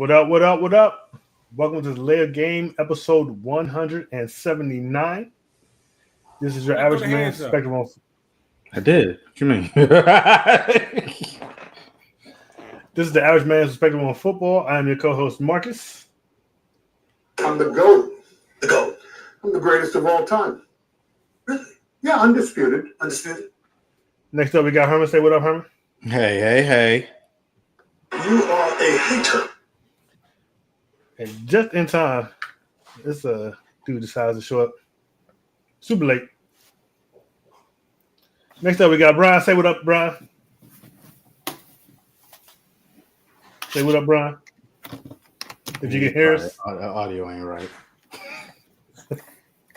What up? What up? What up? Welcome to the Layer Game, episode 179. This is your Throw average the man's hands up. perspective on. I did. What you mean? This is the average man's perspective on football. I am your co-host Marcus. I'm the GOAT. The GOAT. I'm the greatest of all time. Really? Yeah, undisputed. Undisputed. Next up, we got Herman. Say what up, Herman. Hey. You are a hater. And just in time, this dude decides to show up super late. Next up, we got Brian. Say what up, Brian. Say what up, Brian. If you can hear us. Audio ain't right.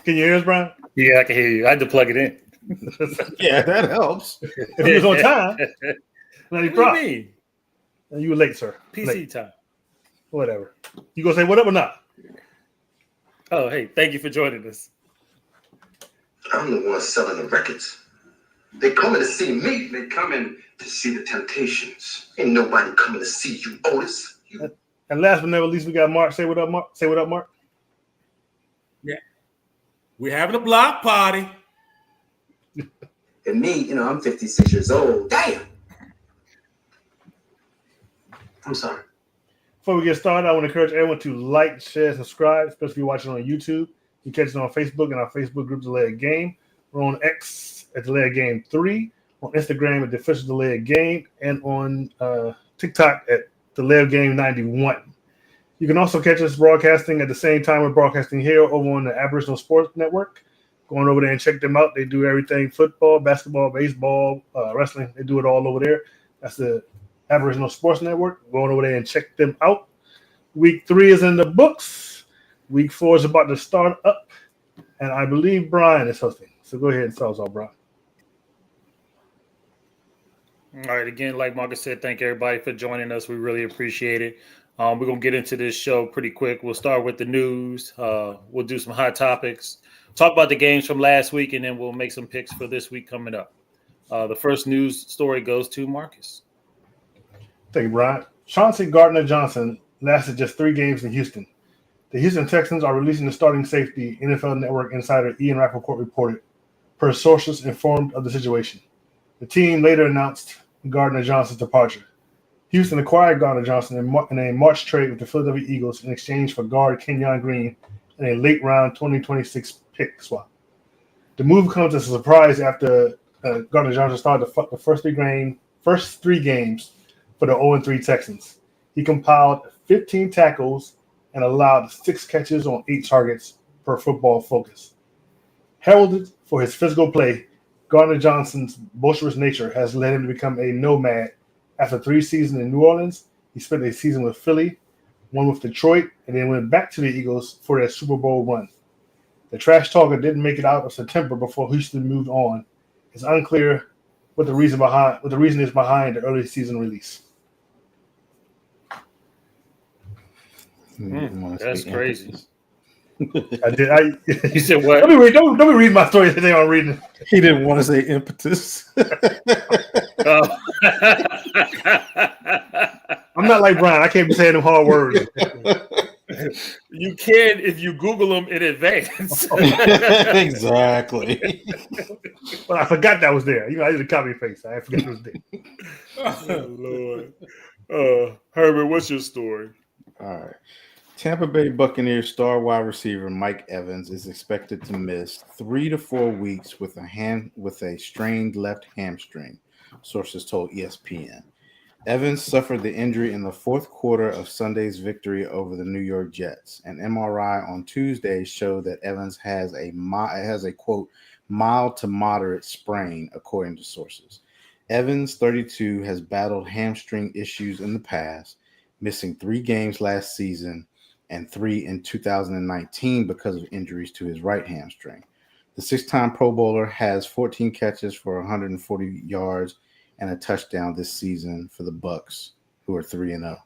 Can you hear us, Brian? Yeah, I can hear you. I had to plug it in. Yeah, that helps. If he was on time, not any What do you problem. mean? You were late, sir. PC Late. time. Whatever. You gonna say what up or not? Oh, hey, thank you for joining us. I'm the one selling the records. They coming to see me. They coming to see the Temptations. Ain't nobody coming to see you, Otis. And last but never least, we got Mark. Say what up, Mark. Say what up, Mark. We're having a block party. And me, I'm 56 years old. Damn. I'm sorry. Before we get started, I want to encourage everyone to like, share, subscribe, especially if you're watching on YouTube. You can catch it on Facebook and our Facebook group, The Layer Game. We're on X at The Layer Game 3, on Instagram at The Official The Layer Game, and on TikTok at The Layer Game 91. You can also catch us broadcasting at the same time we're broadcasting here over on the Aboriginal Sports Network. Going over there and check them out. They do everything: football, basketball, baseball, wrestling. They do it all over there. That's the Aboriginal Sports Network. Going over there and check them out. Week 3 is in the books. Week 4 is about to start up. And I believe Brian is hosting. So go ahead and tell us all, Brian. All right, again, like Marcus said, thank everybody for joining us. We really appreciate it. We're going to get into this show pretty quick. We'll start with the news. We'll do some hot topics. Talk about the games from last week, and then we'll make some picks for this week coming up. The first news story goes to Marcus. Thank you, Brian. Chauncey Gardner-Johnson lasted just 3 games in Houston. The Houston Texans are releasing the starting safety, NFL Network insider Ian Rappaport reported, per sources informed of the situation. The team later announced Gardner-Johnson's departure. Houston acquired Gardner-Johnson in a March trade with the Philadelphia Eagles in exchange for guard Kenyon Green in a late-round 2026 pick swap. The move comes as a surprise after Gardner-Johnson started the first three games for the 0-3 Texans. He compiled 15 tackles and allowed 6 catches on 8 targets per Football Focus. Heralded for his physical play, Gardner-Johnson's boisterous nature has led him to become a nomad. After 3 seasons in New Orleans, he spent a season with Philly, one with Detroit, and then went back to the Eagles for their Super Bowl run. The trash talker didn't make it out of September before Houston moved on. It's unclear what the reason is behind the early season release. That's crazy. You said what? Don't be reading my story today. I'm reading. He didn't want to say impetus. Oh. I'm not like Brian. I can't be saying them hard words. You can if you Google them in advance. Exactly. But I forgot that was there. I did a copy and paste. I forgot it was there. Oh, Lord. Herbert, what's your story? All right. Tampa Bay Buccaneers star wide receiver Mike Evans is expected to miss 3 to 4 weeks with a strained left hamstring, sources told ESPN. Evans suffered the injury in the fourth quarter of Sunday's victory over the New York Jets. An MRI on Tuesday showed that Evans has a quote mild to moderate sprain, according to sources. Evans, 32, has battled hamstring issues in the past, missing 3 games last season and 3 in 2019 because of injuries to his right hamstring. The 6-time Pro Bowler has 14 catches for 140 yards and a touchdown this season for the Bucs, who are 3-0.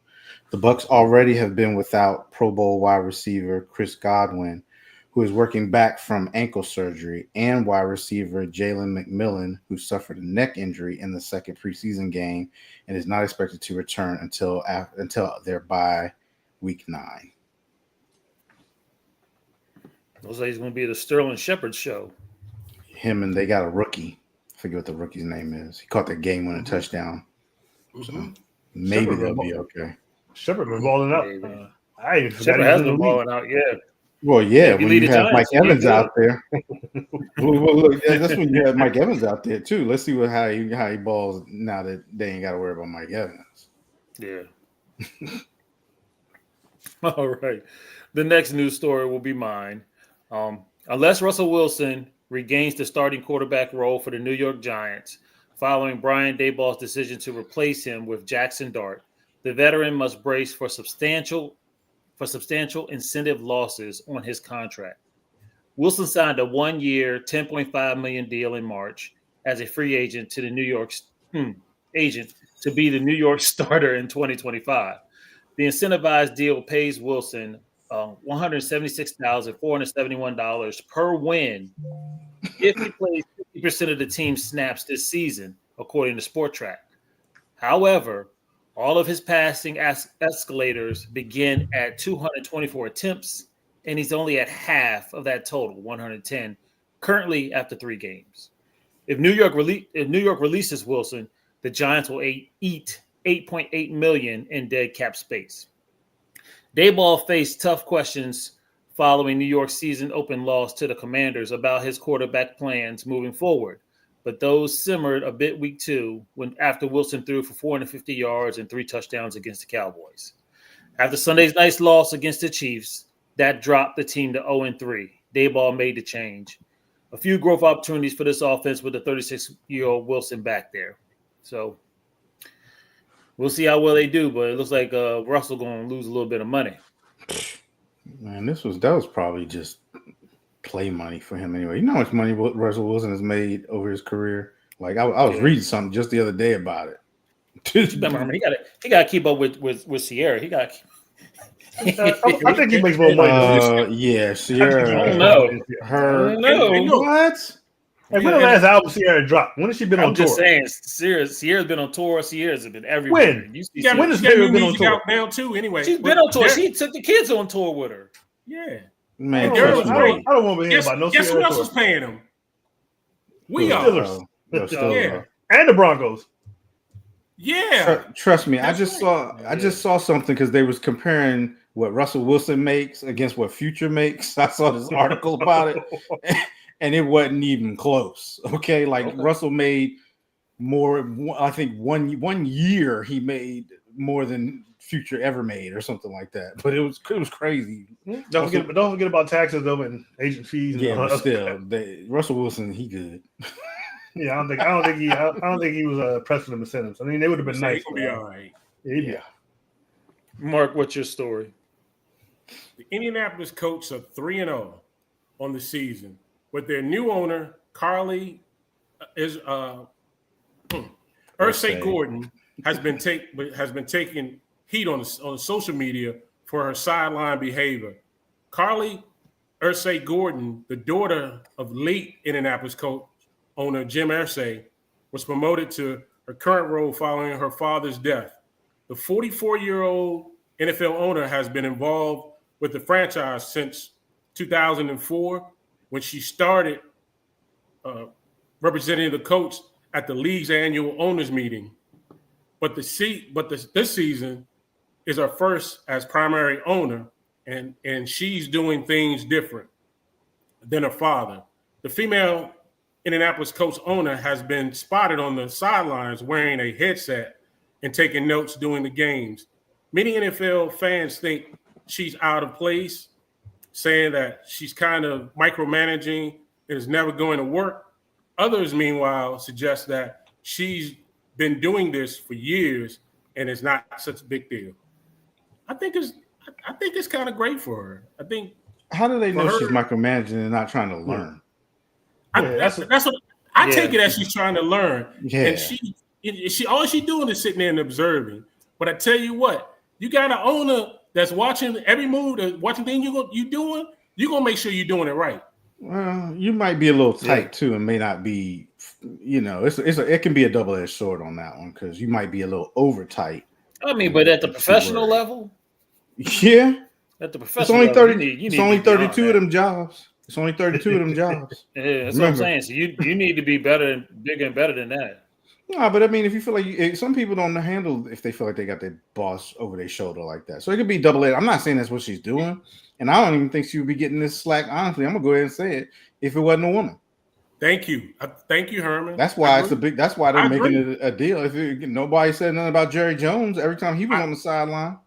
The Bucs already have been without Pro Bowl wide receiver Chris Godwin, who is working back from ankle surgery, and wide receiver Jalen McMillan, who suffered a neck injury in the second preseason game and is not expected to return until their bye Week 9. Looks like he's going to be the Sterling Shepard show. Him and they got a rookie. I forget what the rookie's name is. He caught that game-winning touchdown. So maybe Shepard they'll been be okay. Shepard been balling out. Maybe. I even forgot Shepard he was has in the been league. balling out, yeah. Well, yeah, If you when lead you the have Mike Giants, you Evans get out there. Well, look, that's when you have Mike Evans out there too. Let's see how he balls now that they ain't got to worry about Mike Evans. Yeah. All right. The next news story will be mine. Unless Russell Wilson regains the starting quarterback role for the New York Giants, following Brian Daboll's decision to replace him with Jackson Dart, the veteran must brace for substantial incentive losses on his contract. Wilson signed a 1-year, $10.5 million deal in March as a free agent to the New York agent to be the New York starter in 2025. The incentivized deal pays Wilson $176,471 per win if he plays 50% of the team's snaps this season, according to SportTrack. However, all of his passing escalators begin at 224 attempts, and he's only at half of that total, 110, currently after 3 games. If New York releases Wilson, the Giants will eat $8.8 million in dead cap space. Daboll faced tough questions following New York's season open loss to the Commanders about his quarterback plans moving forward, but those simmered a bit week 2 after Wilson threw for 450 yards and 3 touchdowns against the Cowboys. After Sunday's nice loss against the Chiefs, that dropped the team to 0-3. Daboll made the change. A few growth opportunities for this offense with the 36-year-old Wilson back there. So we'll see how well they do, but it looks like Russell going to lose a little bit of money. Man, that was probably just play money for him anyway. You know how much money Russell Wilson has made over his career? Like I was reading something just the other day about it. Remember, he got to keep up with Sierra. He got. I think he makes more money. Yeah, Sierra. I don't know. Her. No. What? Hey, when the last album Sierra dropped? When has she been on I'm tour? just saying, Sierra's been on tour. Sierra's been everywhere. When? When has Sierra been on tour? Out now too. Anyway, she's been on tour. She took the kids on tour with her. Yeah. Man, I girl don't, was I don't want to hear about no Guess who Sierra else tour. was paying them? We are. Steelers. Yeah. And the Broncos. Yeah. Trust me, I That's just right. saw something because they was comparing what Russell Wilson makes against what Future makes. I saw this article about it, and it wasn't even close. Okay, Russell made more. I think one year he made more than Future ever made, or something like that. But it was crazy. Don't forget about taxes though and agent fees. And Yeah, all but that. still, Russell Wilson, he good. Yeah, I don't think he was pressing them incentives. I mean, they would have been nice. He'll be all right. Yeah. Mark, what's your story? The Indianapolis Colts are 3-0 on the season, with their new owner, Carly Ursay Gordon, has been taking heat on social media for her sideline behavior. Carly Ursay Gordon, the daughter of late Indianapolis Colts owner Jim Irsay, was promoted to her current role following her father's death. The 44-year-old NFL owner has been involved with the franchise since 2004, when she started representing the Colts at the league's annual owners meeting. But this season is her first as primary owner, and she's doing things different than her father. The female Indianapolis Colts owner has been spotted on the sidelines wearing a headset and taking notes during the games. Many NFL fans think she's out of place, saying that she's kind of micromanaging and is never going to work. Others, meanwhile, suggest that she's been doing this for years and it's not such a big deal. I think it's kind of great for her. I think. How do they know she's micromanaging and not trying to learn? That's what I take it as she's trying to learn. Yeah. And she all she's doing is sitting there and observing. But I tell you what, you got an owner that's watching every move, watching things you doing. You're gonna make sure you're doing it right. Well, you might be a little tight too, and may not be. It can be a double-edged sword on that one because you might be a little over tight. I mean, but at the professional level, Yeah, At the it's professional only level, 30. you It's need only to be beyond 32 that. of them jobs. It's only 32 of them jobs. Yeah, that's Remember. what I'm saying. So you need to be better and bigger and better than that. No, but I mean, if you feel like some people don't handle if they feel like they got their boss over their shoulder like that, so it could be double-edged. I'm not saying that's what she's doing, and I don't even think she would be getting this slack. Honestly, I'm gonna go ahead and say it. If it wasn't a woman, Thank you. Thank you, Herman. that's why I it's a agree. big. That's why they're I making agree. it a deal. Nobody said nothing about Jerry Jones every time he was on the sideline.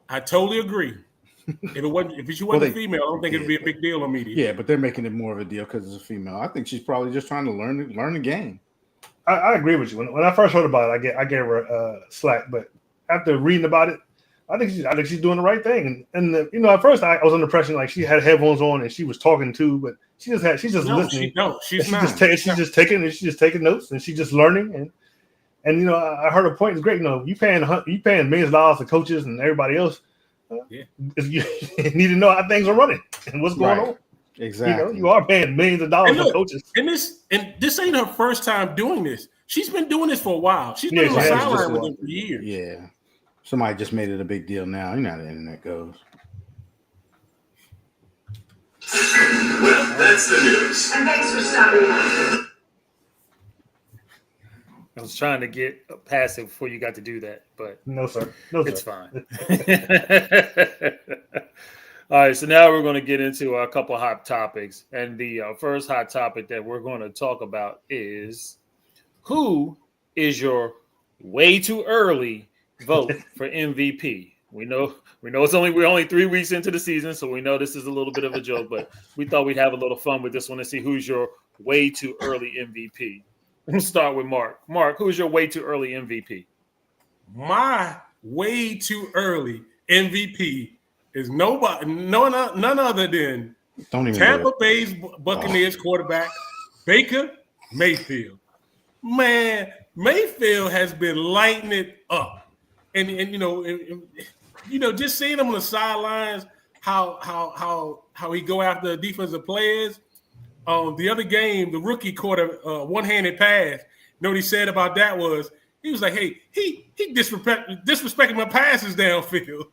I totally agree. If she wasn't female, I don't think it'd be a big deal immediately. Yeah, but they're making it more of a deal because it's a female. I think she's probably just trying to learn the game. I agree with you. When I first heard about it, I gave her slack, but after reading about it, I think she's doing the right thing. And at first I was under the impression like she had headphones on and she was talking too, but she's just listening. She's just taking notes and she's just learning. And I heard her point is great. You paying millions of dollars to coaches and everybody else. You need to know how things are running and what's going on. Exactly. You are paying millions of dollars to coaches. And this ain't her first time doing this. She's been doing this for a while. She's been on the sideline with them for years. Yeah. Somebody just made it a big deal now. You know how the internet goes. Well, that's the news. And thanks for stopping by. I was trying to get past it before you got to do that, but no, sir. It's fine. All right, so now we're going to get into a couple hot topics. And the first hot topic that we're going to talk about is who is your way too early vote for MVP? We know we're only 3 weeks into the season, so we know this is a little bit of a joke, but we thought we'd have a little fun with this one and see who's your way too early MVP. We'll start with Mark. Mark, who's your way too early MVP? My way too early MVP is none other than Tampa Bay's Buccaneers quarterback Baker Mayfield. Man, Mayfield has been lighting it up, and just seeing him on the sidelines, how he go after defensive players. The other game, the rookie caught a one-handed pass. You know what he said about that was he was like, "Hey, he disrespecting my passes downfield."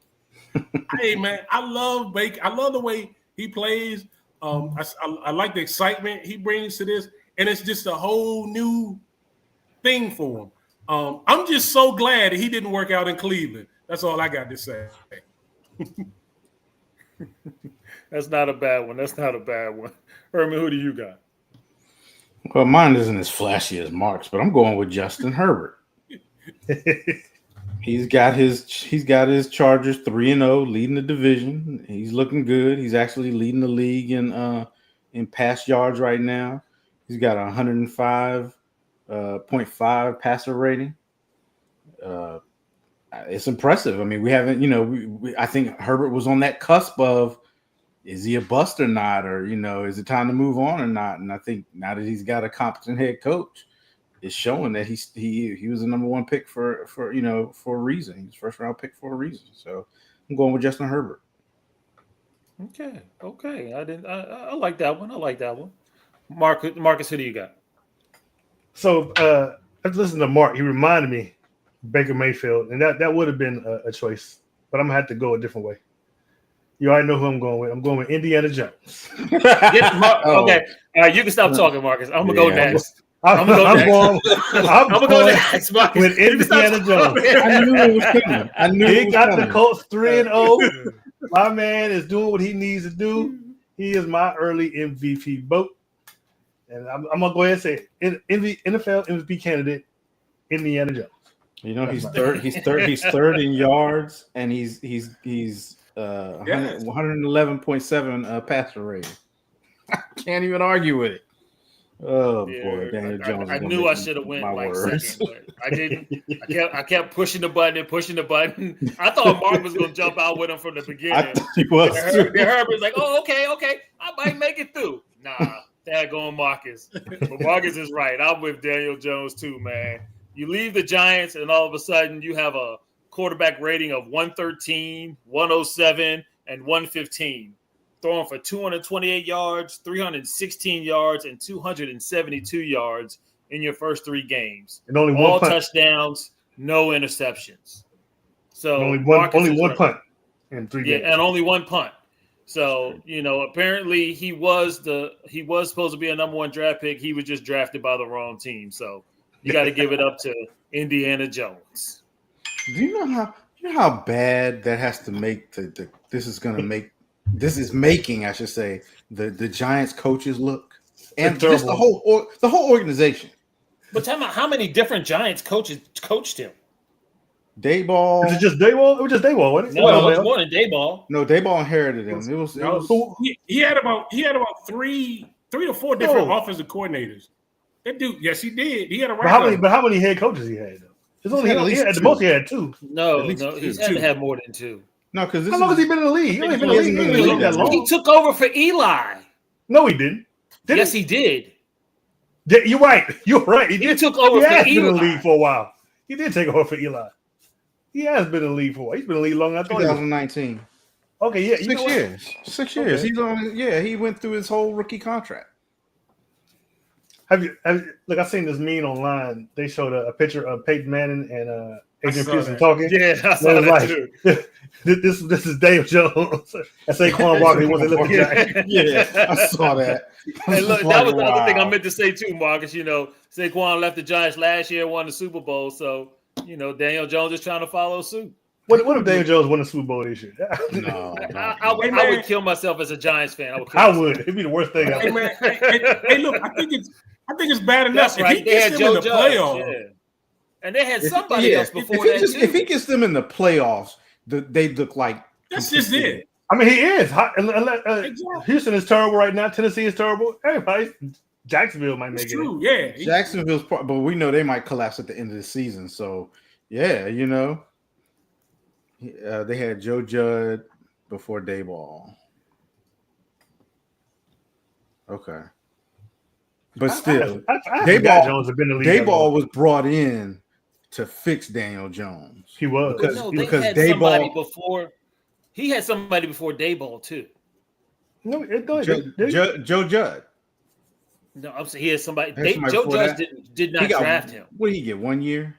Hey man, I love Baker. I love the way he plays. I like the excitement he brings to this, and it's just a whole new thing for him. I'm just so glad that he didn't work out in Cleveland. That's all I got to say. That's not a bad one. Herman, who do you got? Well, mine isn't as flashy as Mark's, but I'm going with Justin Herbert. He's got his Chargers 3-0, leading the division. He's looking good. He's actually leading the league in pass yards right now. He's got a 105.5 passer rating. It's impressive. I mean, we haven't, I think Herbert was on that cusp of, is he a bust or not? Or, is it time to move on or not? And I think now that he's got a competent head coach, it's showing that he was the number one pick for a reason. He's first round pick for a reason. So I'm going with Justin Herbert. Okay. I like that one. Marcus, who do you got? So let's listen to Mark. He reminded me Baker Mayfield, and that would have been a choice, but I'm gonna have to go a different way. You already know who I'm going with. I'm going with Indiana Jones. Okay. All right, you can stop talking, Marcus. I'm gonna go next. I'm gonna go next. Marcus. With Indiana Jones. I knew it was coming. He got the Colts 3-0. My man is doing what he needs to do. He is my early MVP vote. And I'm gonna go ahead and say it. NFL MVP candidate, Indiana Jones. He's third. He's third in yards, and he's 111.7 passer rating. I can't even argue with it. Oh boy, Daniel Jones! I knew I should have went like second, but I didn't. I kept pushing the button. I thought Mark was going to jump out with him from the beginning. I thought he was. Herbert was like, "Oh, okay, I might make it through." Nah, that going Marcus. But Marcus is right. I'm with Daniel Jones too, man. You leave the Giants, and all of a sudden you have a quarterback rating of 113, 107, and 115. Throwing for 228 yards, 316 yards, and 272 yards in your first 3 games. And only all one punt. Touchdowns, no interceptions. So only one punt. in 3 Yeah, games. and only one punt. So, apparently he was supposed to be a number 1 draft pick. He was just drafted by the wrong team. So you got to give it up to Indiana Jones. Do you know how bad that has to make this is making, I should say, the Giants coaches look, and just the whole organization. But tell me, how many different Giants coaches coached him? Dayball. Is it just Dayball? It was just Dayball, wasn't it? No, it was more than Dayball. No, Dayball inherited him. It was He had about 3 to 4 different offensive coordinators. That dude, yes, he did. He had a record. But how many head coaches he had though? It's only at least at the two. most he had 2. No, least he's two. had to have more than 2. no, because How long has he been in the league? He ain't been in the league. He ain't been in the league that long. He took over for Eli. No, he didn't. Yes, he did. You're right. You're right. He took over He for has been in the Eli. league for a while. He did take over for Eli. He has been in the league for a while. He's been in the league longer than I thought. 2019. Okay, yeah. 6 years. 6 years. Okay. He's on. Yeah, he went through his whole rookie contract. Have you look? I seen this meme online. They showed a picture of Peyton Manning and Adrian saw Peterson that. talking. Yeah, I They saw was that like, too. this is Dave Jones. I say Quan Walker. He wasn't looking Giants. Yeah, I saw that. Hey, look, that was the other thing I meant to say too, Marcus. Saquon left the Giants last year, won the Super Bowl. So, Daniel Jones is trying to follow suit. What if Daniel Jones won the Super Bowl this year? No, I would kill myself as a Giants fan. I would. It'd be the worst thing Hey, ever. man, hey, look, I think it's bad enough. That's right. If he They gets had them Joe in the Judge. playoffs, Yeah. And they had somebody else before that too. If he gets them in the playoffs, they look like that's just it. I mean, he is. Exactly. Houston is terrible right now. Tennessee is terrible. Everybody. Jacksonville might make It's it. true. Yeah. Jacksonville's part, but we know they might collapse at the end of the season. So, yeah, they had Joe Judd before Dayball. Okay, but still, I forgot Jones had been in the league. Dayball was brought in to fix Daniel Jones. He was because had Dayball somebody before. He had somebody before Dayball too. No, Joe Judd. No, I'm saying he had somebody. Had somebody Joe before Judge that? did not draft him. What did he get? 1 year?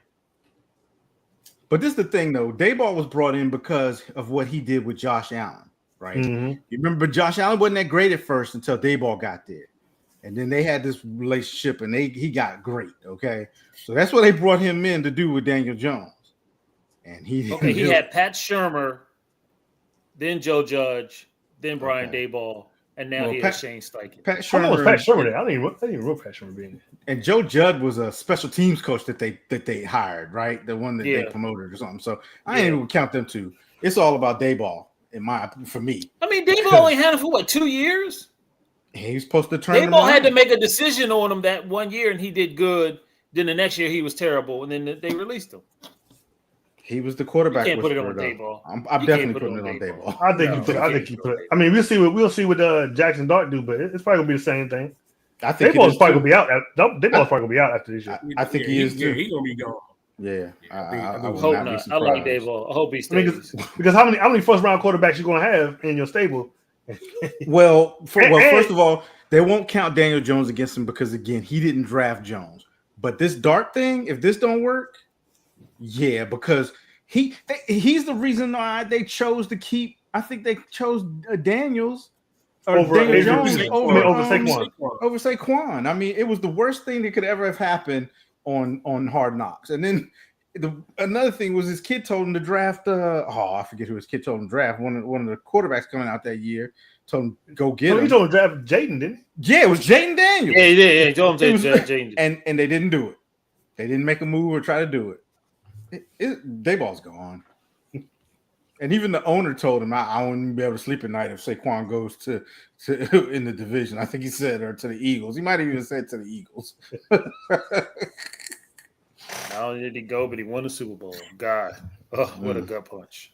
But this is the thing, though. Dayball was brought in because of what he did with Josh Allen, right? Mm-hmm. You remember Josh Allen wasn't that great at first until Dayball got there. And then they had this relationship, and he got great, okay? So that's what they brought him in to do with Daniel Jones. And he had Pat Shurmur, then Joe Judge, then Brian Dayball, and now he has Shane Steichen. Pat I know it was Shurmur, Pat Shurmur there. I didn't even remember Pat Shurmur being there. and Joe Judd was a special teams coach that they hired, right? The one that they promoted or something. So I ain't even count them two. It's all about Dayball, for me. I mean, Dayball only had him for 2 years? He was supposed to turn. Dayball had to make a decision on him that 1 year, and he did good. Then the next year he was terrible, and then they released him. He was the quarterback. You can't put it whisperer, on though. Dayball. I'm definitely putting it on Dayball. I think you put. I mean, we'll see what Jackson Dart do, but it's probably gonna be the same thing. I think Dayball's probably gonna be out. Dayball's probably gonna be out after this year. I think he is too. Yeah, he's gonna be gone. Yeah, I I would hope not be not. I like surprised. Dayball. I hope he I mean, stays. because how many first round quarterbacks you gonna have in your stable? Well, first of all, they won't count Daniel Jones against him because again, he didn't draft Jones. But this Dart thing, if this don't work, yeah, because he's the reason why they chose to keep. I think they chose Daniels or Over Daniel Adrian Jones over Saquon. Over Saquon. I mean, it was the worst thing that could ever have happened on Hard Knocks. And then another thing was his kid told him to draft. I forget who his kid told him to draft. One of the quarterbacks coming out that year told him go get him. He told him to draft Jaden, didn't he? Yeah, it was Jaden Daniels. Yeah, he did. Yeah, Joe Jaden. And they didn't do it. They didn't make a move or try to do it. Dayball's gone. And even the owner told him, I wouldn't be able to sleep at night if Saquon goes to in the division. I think he said, or to the Eagles. He might have even said to the Eagles. Not only did he go, but he won the Super Bowl. God, what a gut punch.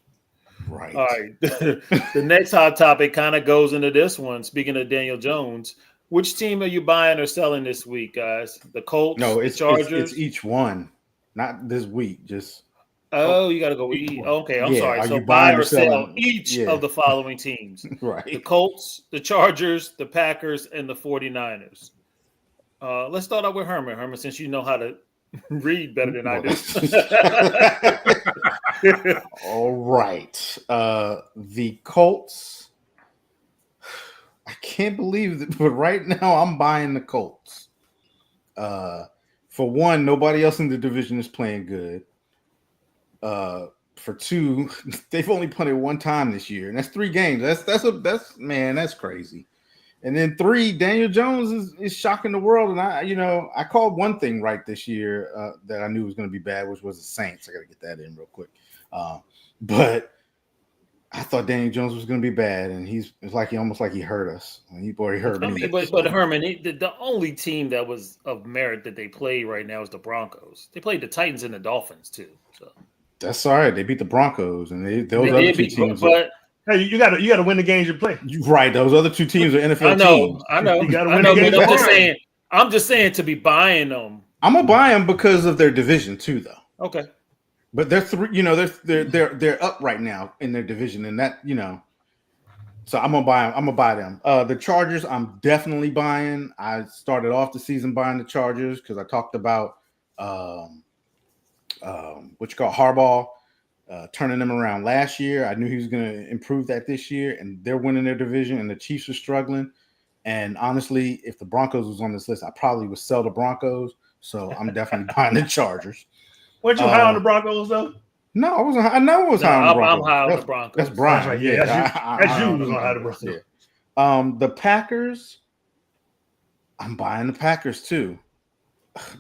Right. All right. The next hot topic kind of goes into this one. Speaking of Daniel Jones, which team are you buying or selling this week, guys? The Colts? No, it's the Chargers? it's each one, not this week. Just you got to go each. Okay, I'm sorry. Are So you buy buying or or sell selling? each of the following teams. The right. Colts, the Chargers, the Packers, and the 49ers. Let's start out with Herman. Herman, since you know how to read better than I do. All right. The Colts. I can't believe that, but right now I'm buying the Colts. For one, nobody else in the division is playing good. For two, they've only punted one time this year, and that's 3 games. That's crazy. And then 3, Daniel Jones is shocking the world. And I called one thing right this year that I knew was going to be bad, which was the Saints. I got to get that in real quick. But I thought Daniel Jones was going to be bad, and it's like almost like he hurt us. He already hurt me. But Herman, the only team that was of merit that they play right now is the Broncos. They played the Titans and the Dolphins too. So that's all right. They beat the Broncos, and those other 2 teams. But hey, you got to win the games you play. Right, those other 2 teams are NFL teams. I know. You got to win the games. But I'm just saying to be buying them. I'm gonna buy them because of their division too, though. Okay. But they're 3, they're up right now in their division, and that, so I'm gonna buy them. I'm gonna buy them. The Chargers, I'm definitely buying. I started off the season buying the Chargers because I talked about Harbaugh turning them around last year. I knew he was gonna improve that this year, and they're winning their division, and the Chiefs are struggling. And honestly, if the Broncos was on this list, I probably would sell the Broncos. So I'm definitely buying the Chargers. Weren't you high on the Broncos though? No, I wasn't. I know I was high on the Broncos. I'm high on the Broncos. That's Brian. Right, yeah, that's you was on high on the Broncos. Yeah. The Packers, I'm buying the Packers too.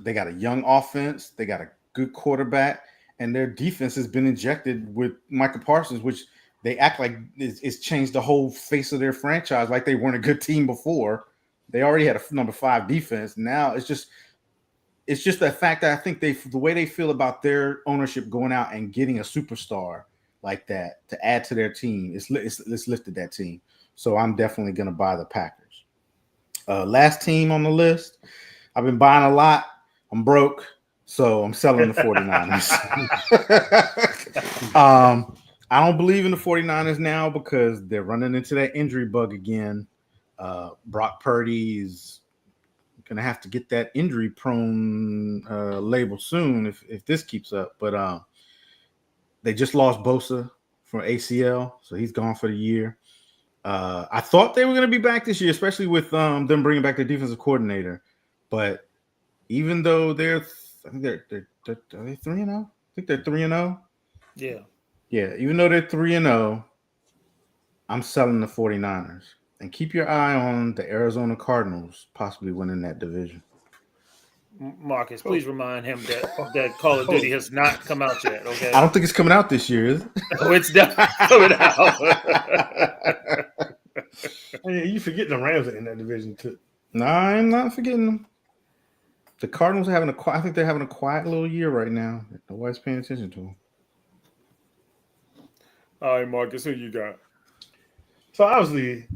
They got a young offense. They got a good quarterback, and their defense has been injected with Micah Parsons, which they act like it's changed the whole face of their franchise. Like they weren't a good team before. They already had a number 5 defense. Now it's just the fact that I think the way they feel about their ownership going out and getting a superstar like that to add to their team, it's lifted that team. So I'm definitely going to buy the Packers. Last team on the list, I've been buying a lot. I'm broke, so I'm selling the 49ers. I don't believe in the 49ers now because they're running into that injury bug again. Brock Purdy is going to have to get that injury-prone label soon if this keeps up. But they just lost Bosa from ACL, so he's gone for the year. I thought they were going to be back this year, especially with them bringing back their defensive coordinator. But even though are they 3-0? I think they're 3-0. Yeah. Yeah, even though they're 3-0, I'm selling the 49ers. And keep your eye on the Arizona Cardinals possibly winning that division. Marcus, please remind him that Call of Duty has not come out yet, okay? I don't think it's coming out this year, is it? Oh, it's definitely coming out. Hey, you forget the Rams are in that division too. No, I'm not forgetting them. The Cardinals are I think they're having a quiet little year right now. Nobody's paying attention to them. All right, Marcus, who you got? So obviously,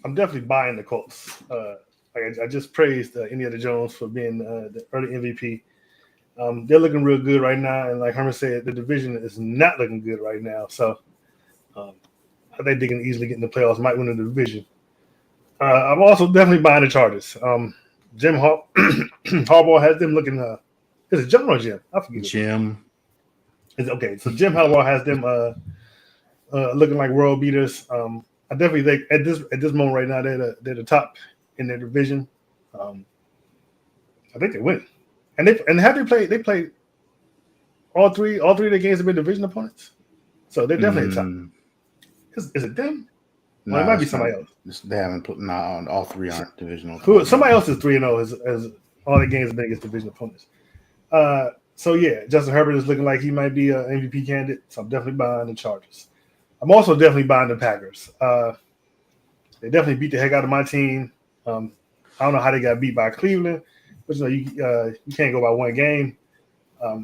I'm definitely buying the Colts. I just praised Indiana Jones for being the early MVP. They're looking real good right now, and like Herman said, the division is not looking good right now. So I think they can easily get in the playoffs, might win the division. I'm also definitely buying the Chargers. Jim Harbaugh has them looking. Is it Jim or Jim? I forget. Jim. Okay, so Jim Harbaugh has them looking like world beaters. I definitely think at this moment right now they're the top in their division. I think they win, and have they played? They played all three of their games have been division opponents, so they're definitely top. Is it them? No, it might be somebody else. They haven't put. No, all 3 aren't divisional. Somebody else is 3-0 as all the games have been against division opponents. So yeah, Justin Herbert is looking like he might be an MVP candidate. So I'm definitely buying the Chargers. I'm also definitely buying the Packers. They definitely beat the heck out of my team. I don't know how they got beat by Cleveland, but you can't go by one game. I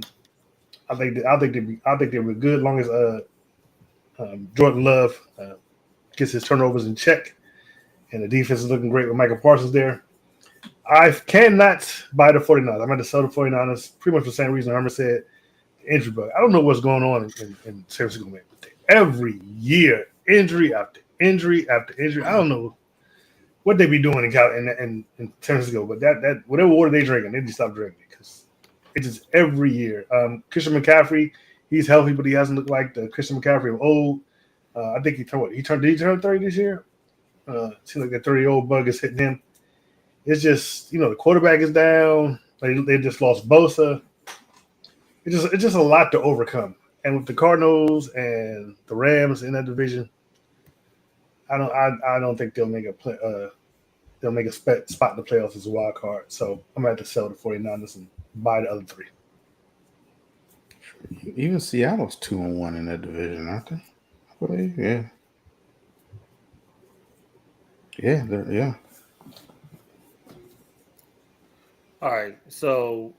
think they were good as long as Jordan Love gets his turnovers in check, and the defense is looking great with Michael Parsons there. I cannot buy the 49ers. I'm going to sell the 49ers pretty much for the same reason Herman said, the injury bug. I don't know what's going on in San Francisco, man. Every year, injury after injury after injury. I don't know what they be doing in San Francisco, but that whatever water they drinking, they need to stop drinking because it's just every year. Christian McCaffrey, He's healthy, but he hasn't looked like the Christian McCaffrey of old. I think he turned. Did he turn 30 this year? Seems like that 30-year-old bug is hitting him. It's just the quarterback is down. They just lost Bosa. It's just a lot to overcome. And with the Cardinals and the Rams in that division, I don't think they'll make a spot in the playoffs as a wild card. So I'm gonna have to sell the 49ers and buy the other three. Even Seattle's 2-1 in that division, aren't they? I believe, yeah. Yeah. All right, so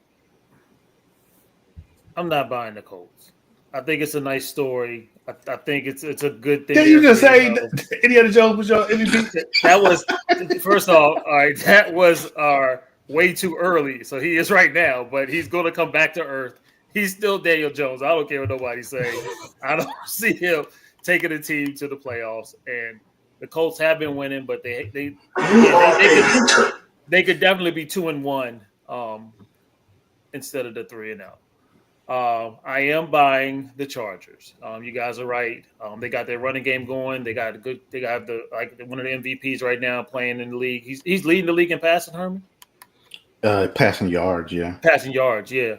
I'm not buying the Colts. I think it's a nice story. I think it's a good thing. Can you just say Indiana Jones was your MVP? That was first off. All right, that was way too early. So he is right now, but he's going to come back to earth. He's still Daniel Jones. I don't care what nobody say. I don't see him taking the team to the playoffs. And the Colts have been winning, but they could definitely be 2-1 instead of the 3-0. I am buying the Chargers. You guys are right. They got their running game going. They got one of the MVPs right now playing in the league. He's leading the league in passing, Herman. Passing yards, yeah. Passing yards, yeah.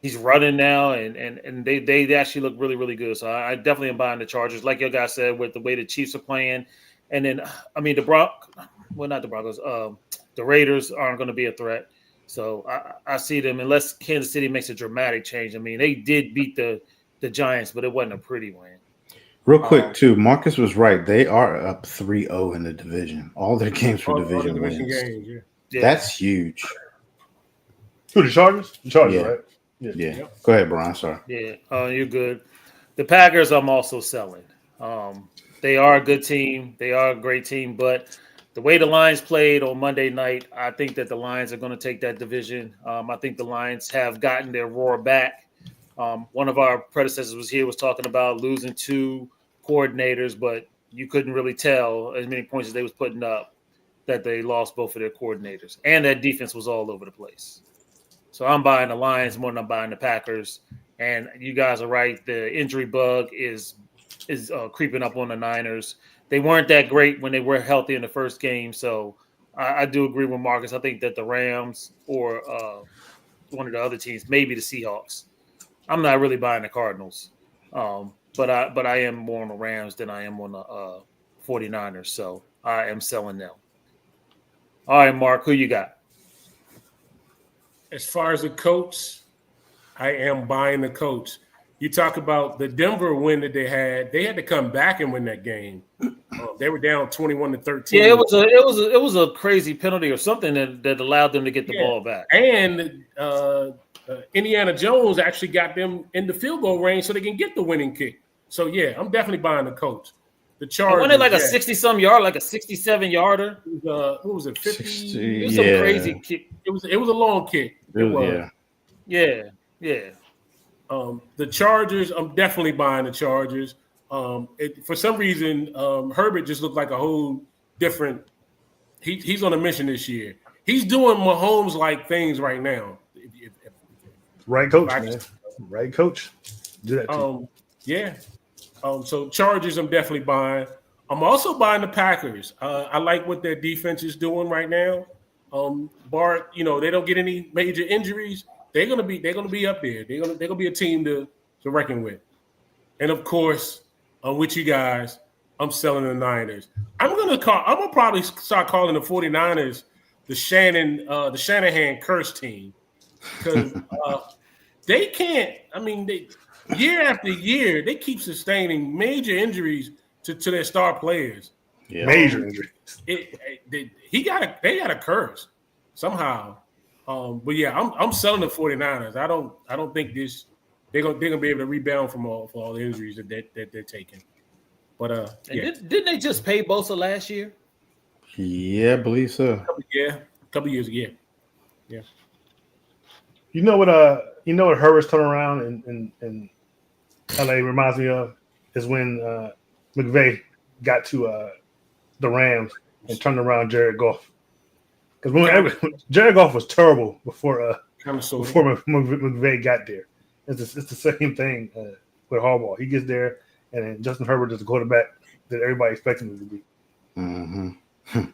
He's running now, and they actually look really, really good. So I definitely am buying the Chargers, like your guy said, with the way the Chiefs are playing. And then the not the Broncos. The Raiders aren't going to be a threat. So I see them, unless Kansas City makes a dramatic change. I mean, they did beat the Giants, but it wasn't a pretty win. Real quick, too, Marcus was right. They are up 3-0 in the division. All their games were division wins. Games, Yeah. That's huge. Who, the Chargers? The Chargers, Yeah. right? Yeah. Go ahead, Brian. Sorry. Yeah, you're good. The Packers, I'm also selling. They are a good team. They are a great team, but the way the Lions played on Monday night, I think that the Lions are going to take that division. I think the Lions have gotten their roar back. One of our predecessors was talking about losing 2 coordinators, but you couldn't really tell as many points as they was putting up that they lost both of their coordinators, and that defense was all over the place. So I'm buying the Lions more than I'm buying the Packers. And you guys are right. The injury bug is creeping up on the Niners. They weren't that great when they were healthy in the first game. So I do agree with Marcus. I think that the Rams or one of the other teams, maybe the Seahawks. I'm not really buying the Cardinals. But I am more on the Rams than I am on the 49ers. So I am selling them. All right, Mark, who you got? As far as the Colts, I am buying the Colts. You talk about the Denver win that they had to come back and win that game. They were down 21-13. Yeah, it was a crazy penalty or something that allowed them to get the ball back. And Indiana Jones actually got them in the field goal range so they can get the winning kick. So yeah, I'm definitely buying the Colts. The Chargers. Wasn't it like a 60-some yard, like a 67-yarder? What was it? 50? 60, It was some crazy kick. It was a long kick. Yeah. The Chargers, I'm definitely buying the Chargers. For some reason, Herbert just looked like a whole different. He's on a mission this year. He's doing Mahomes-like things right now. Right coach, man. Right coach. Do that too. Yeah. So Chargers, I'm definitely buying. I'm also buying the Packers. I like what their defense is doing right now. Bart, they don't get any major injuries. They're gonna be up there. They're gonna be a team to reckon with. And of course, with you guys, I'm selling the Niners. I'm gonna probably start calling the 49ers the Shanahan curse team, because they can't. I mean, year after year, they keep sustaining major injuries to their star players. Yeah. Major injuries. They got a curse somehow. But yeah, I'm selling the 49ers. I don't think they're gonna be able to rebound from all the injuries that they're taking. But yeah. Didn't they just pay Bosa last year? Yeah, I believe so. A couple years ago. Yeah. You know what Herbert's turn around in LA reminds me of is when McVay got to the Rams and turned around Jared Goff. Because Jared Goff was terrible before McVay got there. It's the same thing with Harbaugh. He gets there, and then Justin Herbert is the quarterback that everybody expects him to be. Mm-hmm.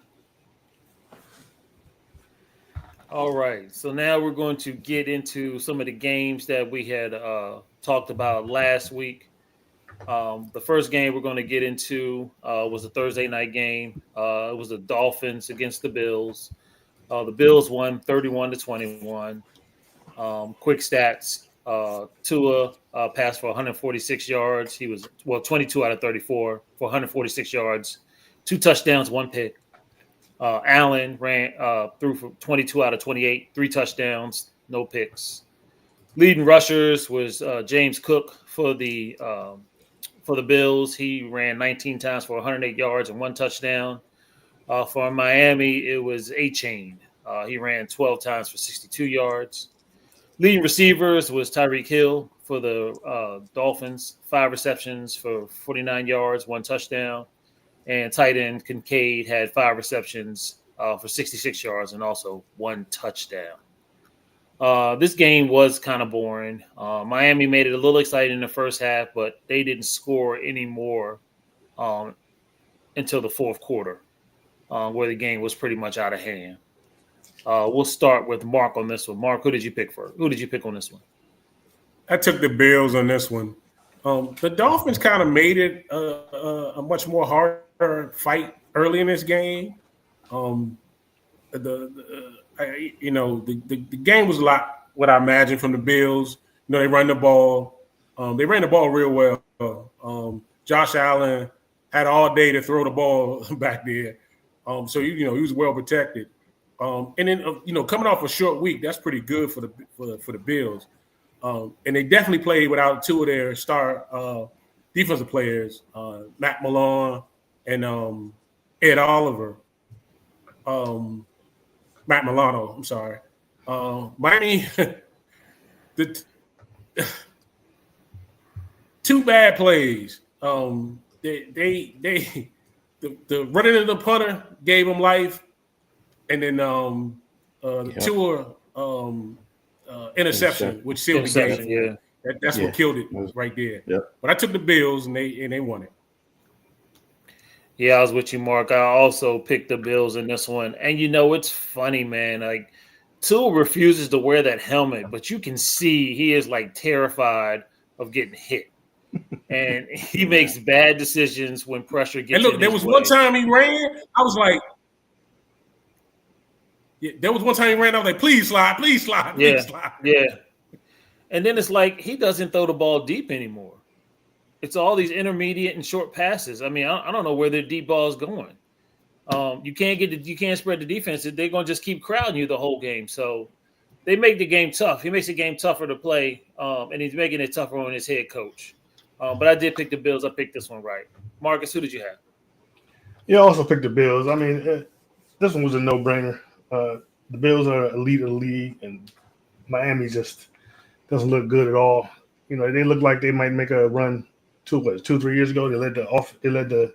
All right. So now we're going to get into some of the games that we had talked about last week. The first game we're going to get into was a Thursday night game. It was the Dolphins against the Bills. The Bills won 31-21. Quick stats. Tua passed for 146 yards. He was 22 out of 34 for 146 yards, 2 touchdowns, 1 pick. Allen ran threw for 22 out of 28, 3 touchdowns, no picks. Leading rushers was James Cook for the Bills. He ran 19 times for 108 yards and 1 touchdown. For Miami, it was A-Chain. He ran 12 times for 62 yards. Leading receivers was Tyreek Hill for the Dolphins, 5 receptions for 49 yards, 1 touchdown. And tight end Kincaid had 5 receptions for 66 yards and also 1 touchdown. This game was kind of boring. Miami made it a little exciting in the first half, but they didn't score any more until the fourth quarter, where the game was pretty much out of hand. We'll start with Mark on this one. Mark, who did you pick first? Who did you pick on this one? I took the Bills on this one. The Dolphins kind of made it a much more harder fight early in this game. The game was a lot what I imagined from the Bills. They run the ball. They ran the ball real well. Josh Allen had all day to throw the ball back there. So he was well protected. And then coming off a short week, that's pretty good for the Bills. And they definitely played without 2 of their star defensive players, Matt Milone and Ed Oliver. Matt Milano, I'm sorry. Miami, the 2 bad plays. The running of the punter gave them life, and then the Tua interception, which sealed the game. Yeah. That's what killed it right there. Yep. But I took the Bills, and they won it. Yeah, I was with you, Mark. I also picked the Bills in this one. And, it's funny, man. Like, Tua refuses to wear that helmet, but you can see he is, like, terrified of getting hit. And he makes bad decisions when pressure gets And look, there was one time he ran. I was like, please slide, please slide, please slide. Yeah. And then it's like he doesn't throw the ball deep anymore. It's all these intermediate and short passes. I mean, I don't know where their deep ball is going. You can't spread the defense. They're going to just keep crowding you the whole game. So they make the game tough. He makes the game tougher to play, and he's making it tougher on his head coach. But I did pick the Bills. I picked this one right. Marcus, who did you have? Yeah, I also picked the Bills. I mean, this one was a no-brainer. The Bills are elite of the league, and Miami just doesn't look good at all. They look like they might make a run 2-3 years ago. They led the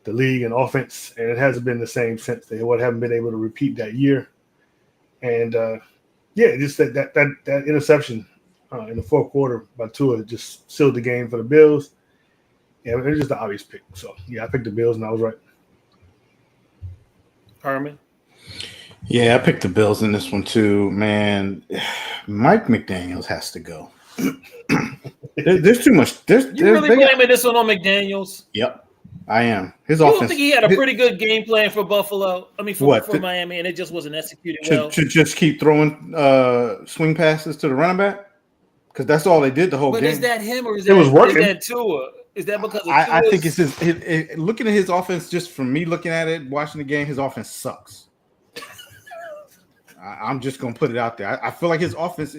league in offense, and it hasn't been the same since. They haven't been able to repeat that year. And just that interception in the fourth quarter by Tua just sealed the game for the Bills. Yeah, it was just the obvious pick. So I picked the Bills, and I was right. Herman? Yeah, I picked the Bills in this one too, man. Mike McDaniels has to go. There's too much. You really blaming this one on McDaniels? Yep, I am. His you offense. don't think he had a pretty good game plan for Buffalo? I mean, for Miami, and it just wasn't executed well. To just keep throwing swing passes to the running back, because that's all they did the whole game. But is that him or is it was working? Is that Tua? Is that because of I think it's his looking at his offense. Just from me looking at it, watching the game, his offense sucks. I'm just gonna put it out there. I feel like his offense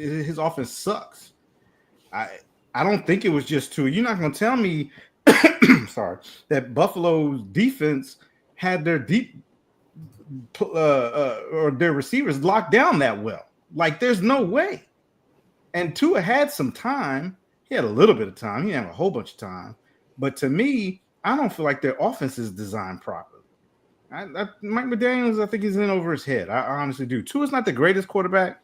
sucks. I don't think it was just Tua. You're not gonna tell me, sorry, that Buffalo's defense had their or their receivers locked down that well. Like, there's no way. And Tua had some time. He had a little bit of time. He didn't have a whole bunch of time. But to me, I don't feel like their offense is designed properly. Mike McDaniels, I think he's in over his head. I honestly do. Tua's not the greatest quarterback,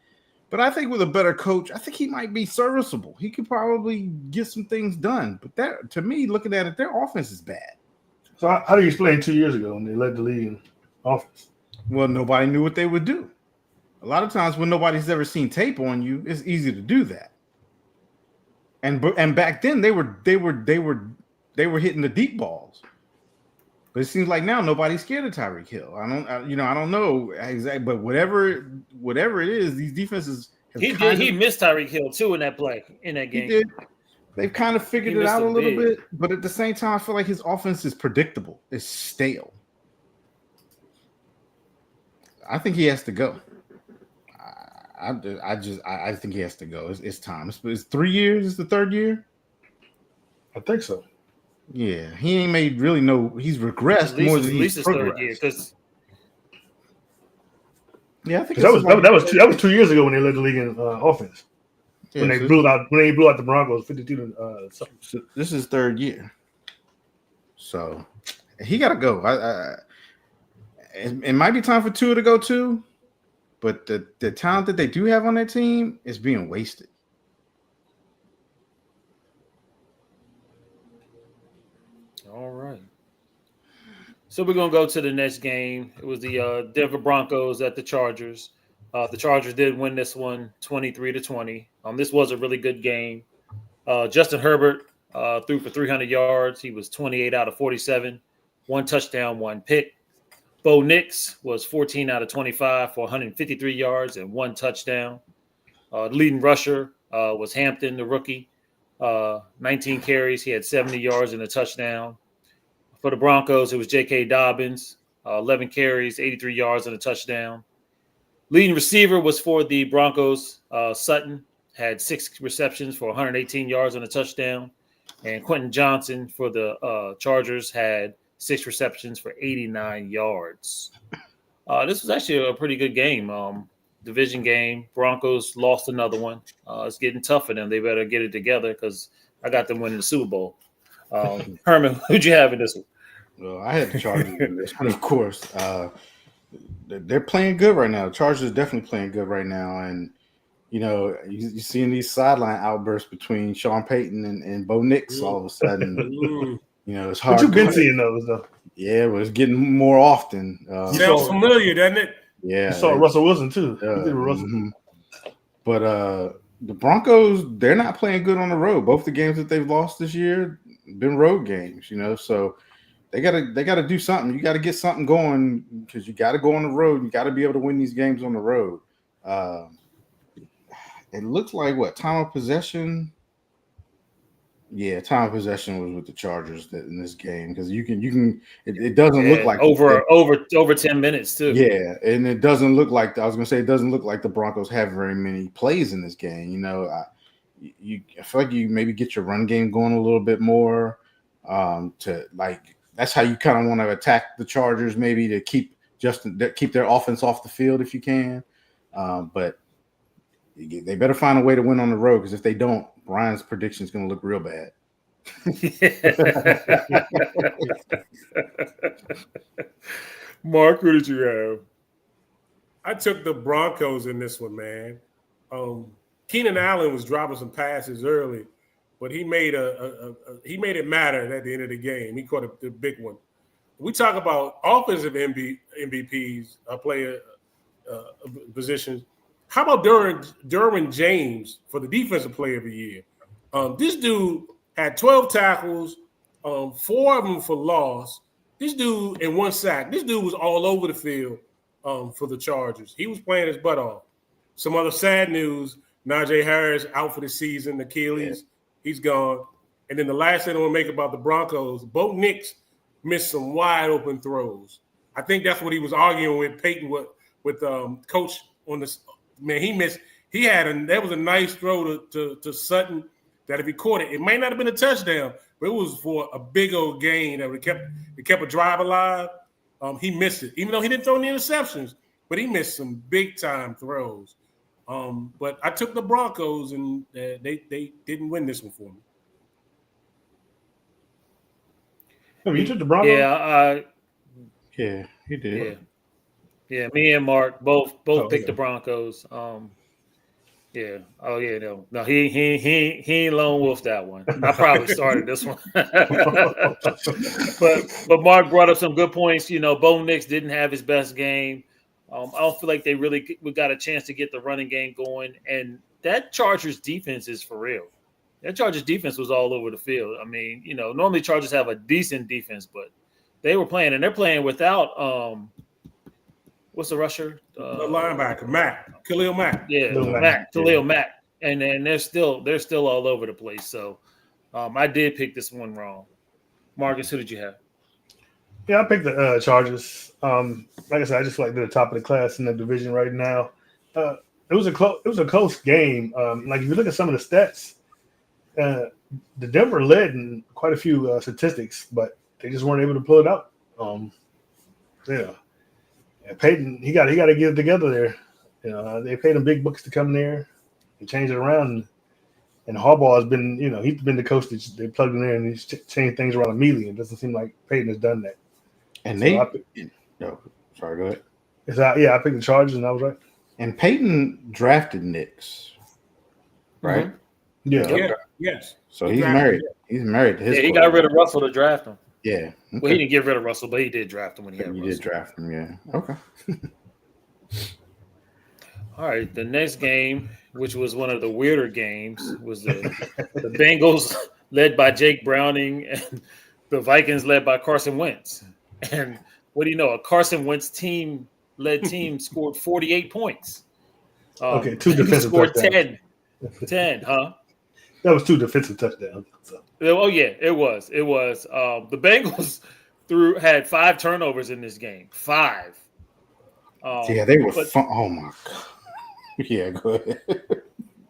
But I think with a better coach, I think he might be serviceable. He could probably get some things done. But that, to me, looking at it, their offense is bad. So how do you explain 2 years ago when they led the league in offense? Well, nobody knew what they would do. A lot of times when nobody's ever seen tape on you, it's easy to do that. And back then they were hitting the deep balls. But it seems like now nobody's scared of Tyreek Hill. I don't know exactly, but whatever it is, these defenses He missed Tyreek Hill too in that play in that game. He did. They've kind of figured it out a little bit, but at the same time, I feel like his offense is predictable. It's stale. I think he has to go. I think he has to go. It's time. It's 3 years. It's the third year. I think so. Yeah, he ain't made really no. He's regressed more than he's progressed. Yeah, I think that was 2 years ago when they led the league in offense. Yeah, when they blew out the Broncos 52 to something. So this is third year, so he got to go. It might be time for Tua to go too, but the talent that they do have on their team is being wasted. All right. So we're going to go to the next game. It was the Denver Broncos at the Chargers. The Chargers did win this one 23-20. This was a really good game. Justin Herbert threw for 300 yards. He was 28 out of 47, 1 touchdown, 1 pick. Bo Nix was 14 out of 25 for 153 yards and 1 touchdown. The leading rusher was Hampton, the rookie. 19 carries. He had 70 yards and a touchdown. For the Broncos, it was J.K. Dobbins, 11 carries, 83 yards and a touchdown. Leading receiver was for the Broncos. Sutton had 6 receptions for 118 yards and a touchdown. And Quentin Johnson for the Chargers had 6 receptions for 89 yards. This was actually a pretty good game. Division game. Broncos lost another one. It's getting tough for them. They better get it together because I got them winning the Super Bowl. Herman, who'd you have in this one? Well, I had the Chargers in this one, of course. They're playing good right now. The Chargers are definitely playing good right now. And, you're seeing these sideline outbursts between Sean Payton and Bo Nix all of a sudden. It's hard. But you've been seeing those, though. Yeah, but it's getting more often. Sounds familiar, doesn't it? Yeah. You saw Russell Wilson, too. But the Broncos, they're not playing good on the road. Both the games that they've lost this year been road games, so they gotta do something. You got to get something going because you got to go on the road. You got to be able to win these games on the road. It looks like time of possession. Yeah, time of possession was with the Chargers in this game because you can. It doesn't look like over 10 minutes too. Yeah, and it doesn't look like I was going to say it doesn't look like the Broncos have very many plays in this game. I feel like you maybe get your run game going a little bit more. That's how you kind of want to attack the Chargers, maybe to keep their offense off the field if you can. But they better find a way to win on the road because if they don't, Brian's prediction is going to look real bad. Mark, who did you have? I took the Broncos in this one, man. Keenan Allen was dropping some passes early, but he made it matter at the end of the game. He caught the big one. We talk about offensive MVPs, player positions. How about Derwin James for the defensive player of the year? This dude had 12 tackles, 4 of them for loss. This dude and 1 sack. This dude was all over the field for the Chargers. He was playing his butt off. Some other sad news, Najee Harris out for the season, Achilles. He's gone. And then the last thing I want to make about the Broncos, Bo Nix missed some wide open throws. I think that's what he was arguing with Peyton with coach on this. Man, he missed. That was a nice throw to Sutton that if he caught it, it might not have been a touchdown, but it was for a big old gain that kept a drive alive. He missed it, even though he didn't throw any interceptions, but he missed some big time throws. But I took the Broncos, and they didn't win this one for me. You took the Broncos? Yeah, he did. Yeah, me and Mark both picked the Broncos. Yeah. Oh yeah. No. He ain't lone wolf that one. I probably started this one, but Mark brought up some good points. You know, Bo Nix didn't have his best game. I don't feel like they really got a chance to get the running game going, and that Chargers defense is for real. That Chargers defense was all over the field. I mean, you know, normally Chargers have a decent defense, but they were playing, and they're playing without what's the rusher? The linebacker, Khalil Mack. Yeah, Khalil Mack, and they're still all over the place. So I did pick this one wrong. Marcus, who did you have? Yeah, I picked the Chargers. Like I said, I just like they're the top of the class in the division right now. It was a close game. Like if you look at some of the stats, the Denver led in quite a few statistics, but they just weren't able to pull it out. Yeah. Peyton, he got to get it together there. You know, they paid him big bucks to come there and change it around. And Harbaugh has been, you know, he's been the coach that they plugged in there and he's changed things around immediately. It doesn't seem like Peyton has done that. And sorry, go ahead. I picked the Chargers and I was right. And Peyton drafted Nix, right? Mm-hmm. Yeah. Yes. So he's married. He's married to his. Yeah, he got rid of Russell to draft him. Yeah. Okay. Well, he didn't get rid of Russell, but he did draft him when he had Russell. He did draft him, yeah. Okay. All right, the next game, which was one of the weirder games, was the Bengals led by Jake Browning and the Vikings led by Carson Wentz. And what do you know? A Carson Wentz team scored 48 points. Okay, 2 defensive scored touchdowns. 10, huh? That was 2 defensive touchdowns. So. Oh yeah, it was. The Bengals had 5 turnovers in this game. 5. Yeah, they were fun. Oh my god. Yeah, go ahead.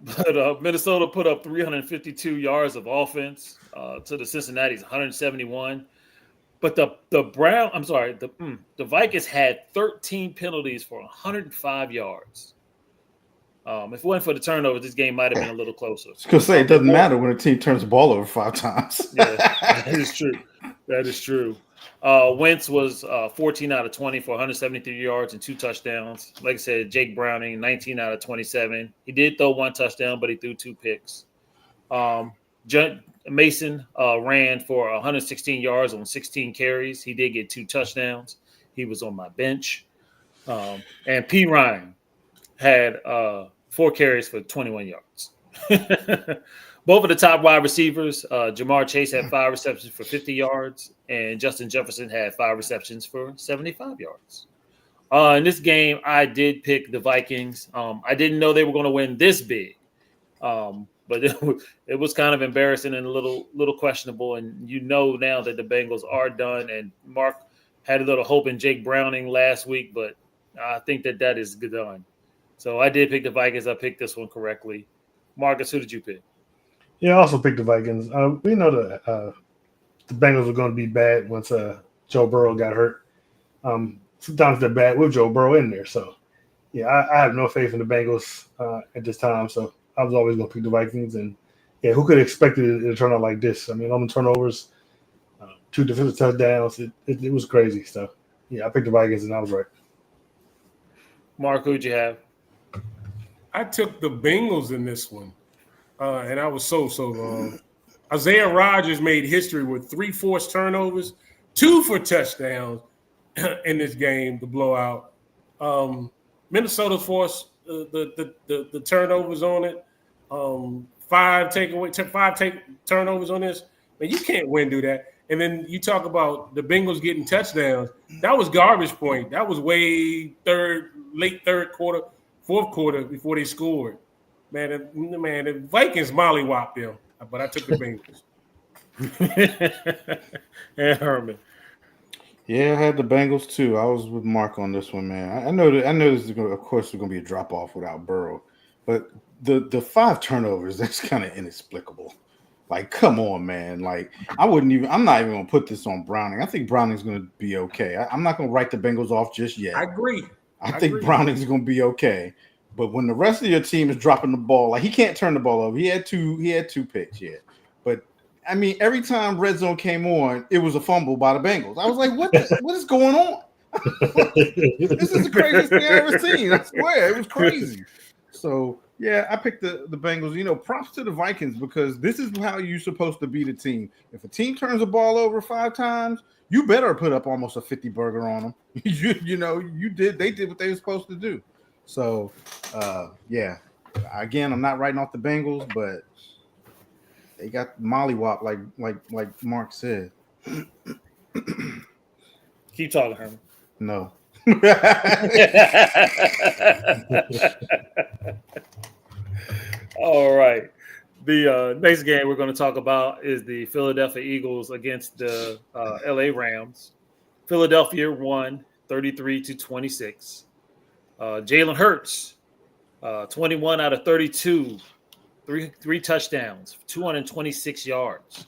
But Minnesota put up 352 yards of offense to the Cincinnati's 171. But the Vikings had 13 penalties for 105 yards. If it wasn't for the turnover, this game might have been a little closer. I was going to say, it doesn't matter when a team turns the ball over 5 times. Yeah, that is true. That is true. Wentz was 14 out of 20 for 173 yards and 2 touchdowns. Like I said, Jake Browning, 19 out of 27. He did throw 1 touchdown, but he threw 2 picks. Mason ran for 116 yards on 16 carries. He did get 2 touchdowns. He was on my bench. And P. Ryan had 4 carries for 21 yards. Both of the top wide receivers, Jamar Chase had 5 receptions for 50 yards, and Justin Jefferson had 5 receptions for 75 yards. In this game, I did pick the Vikings. I didn't know they were going to win this big, but it was kind of embarrassing and a little questionable. And you know now that the Bengals are done. And Mark had a little hope in Jake Browning last week, but I think that is done. So I did pick the Vikings. I picked this one correctly. Marcus, who did you pick? Yeah, I also picked the Vikings. We know that the Bengals were going to be bad once Joe Burrow got hurt. Sometimes they're bad with Joe Burrow in there. So, yeah, I have no faith in the Bengals at this time. So I was always going to pick the Vikings. And, yeah, who could have expected it to turn out like this? I mean, on the turnovers, 2 defensive touchdowns. It was crazy. So, yeah, I picked the Vikings, and I was right. Mark, who'd you have? I took the Bengals in this one. And I was so wrong. Isaiah Rodgers made history with 3 forced turnovers, 2 for touchdowns in this game, the blowout. Minnesota forced the turnovers on it. 5 turnovers on this. Man, you can't do that. And then you talk about the Bengals getting touchdowns. That was garbage point. That was way late third quarter, fourth quarter before they scored. Man, the Vikings mollywopped them, but I took the Bengals. And Herman. Yeah, I had the Bengals too. I was with Mark on this one, man. I know this is of course, there's going to be a drop off without Burrow, but the 5 turnovers, that's kind of inexplicable. Like, come on, man. Like, I'm not even going to put this on Browning. I think Browning's going to be okay. I'm not going to write the Bengals off just yet. I agree. I think Browning's going to be okay. But when the rest of your team is dropping the ball, like he can't turn the ball over. He had two picks, yeah. But I mean, every time red zone came on, it was a fumble by the Bengals. I was like, what is going on? This is the craziest thing I've ever seen. I swear, it was crazy. So Yeah, I picked the Bengals. You know, props to the Vikings because this is how you're supposed to beat a team. If a team turns the ball over 5 times, you better put up almost a 50 burger on them. They did what they were supposed to do. So, yeah. Again, I'm not writing off the Bengals, but they got mollywop like Mark said. Keep talking, Herman. No. All right. The next game we're going to talk about is the Philadelphia Eagles against the LA Rams. Philadelphia won 33-26. Jalen Hurts, 21 out of 32, three touchdowns, 226 yards.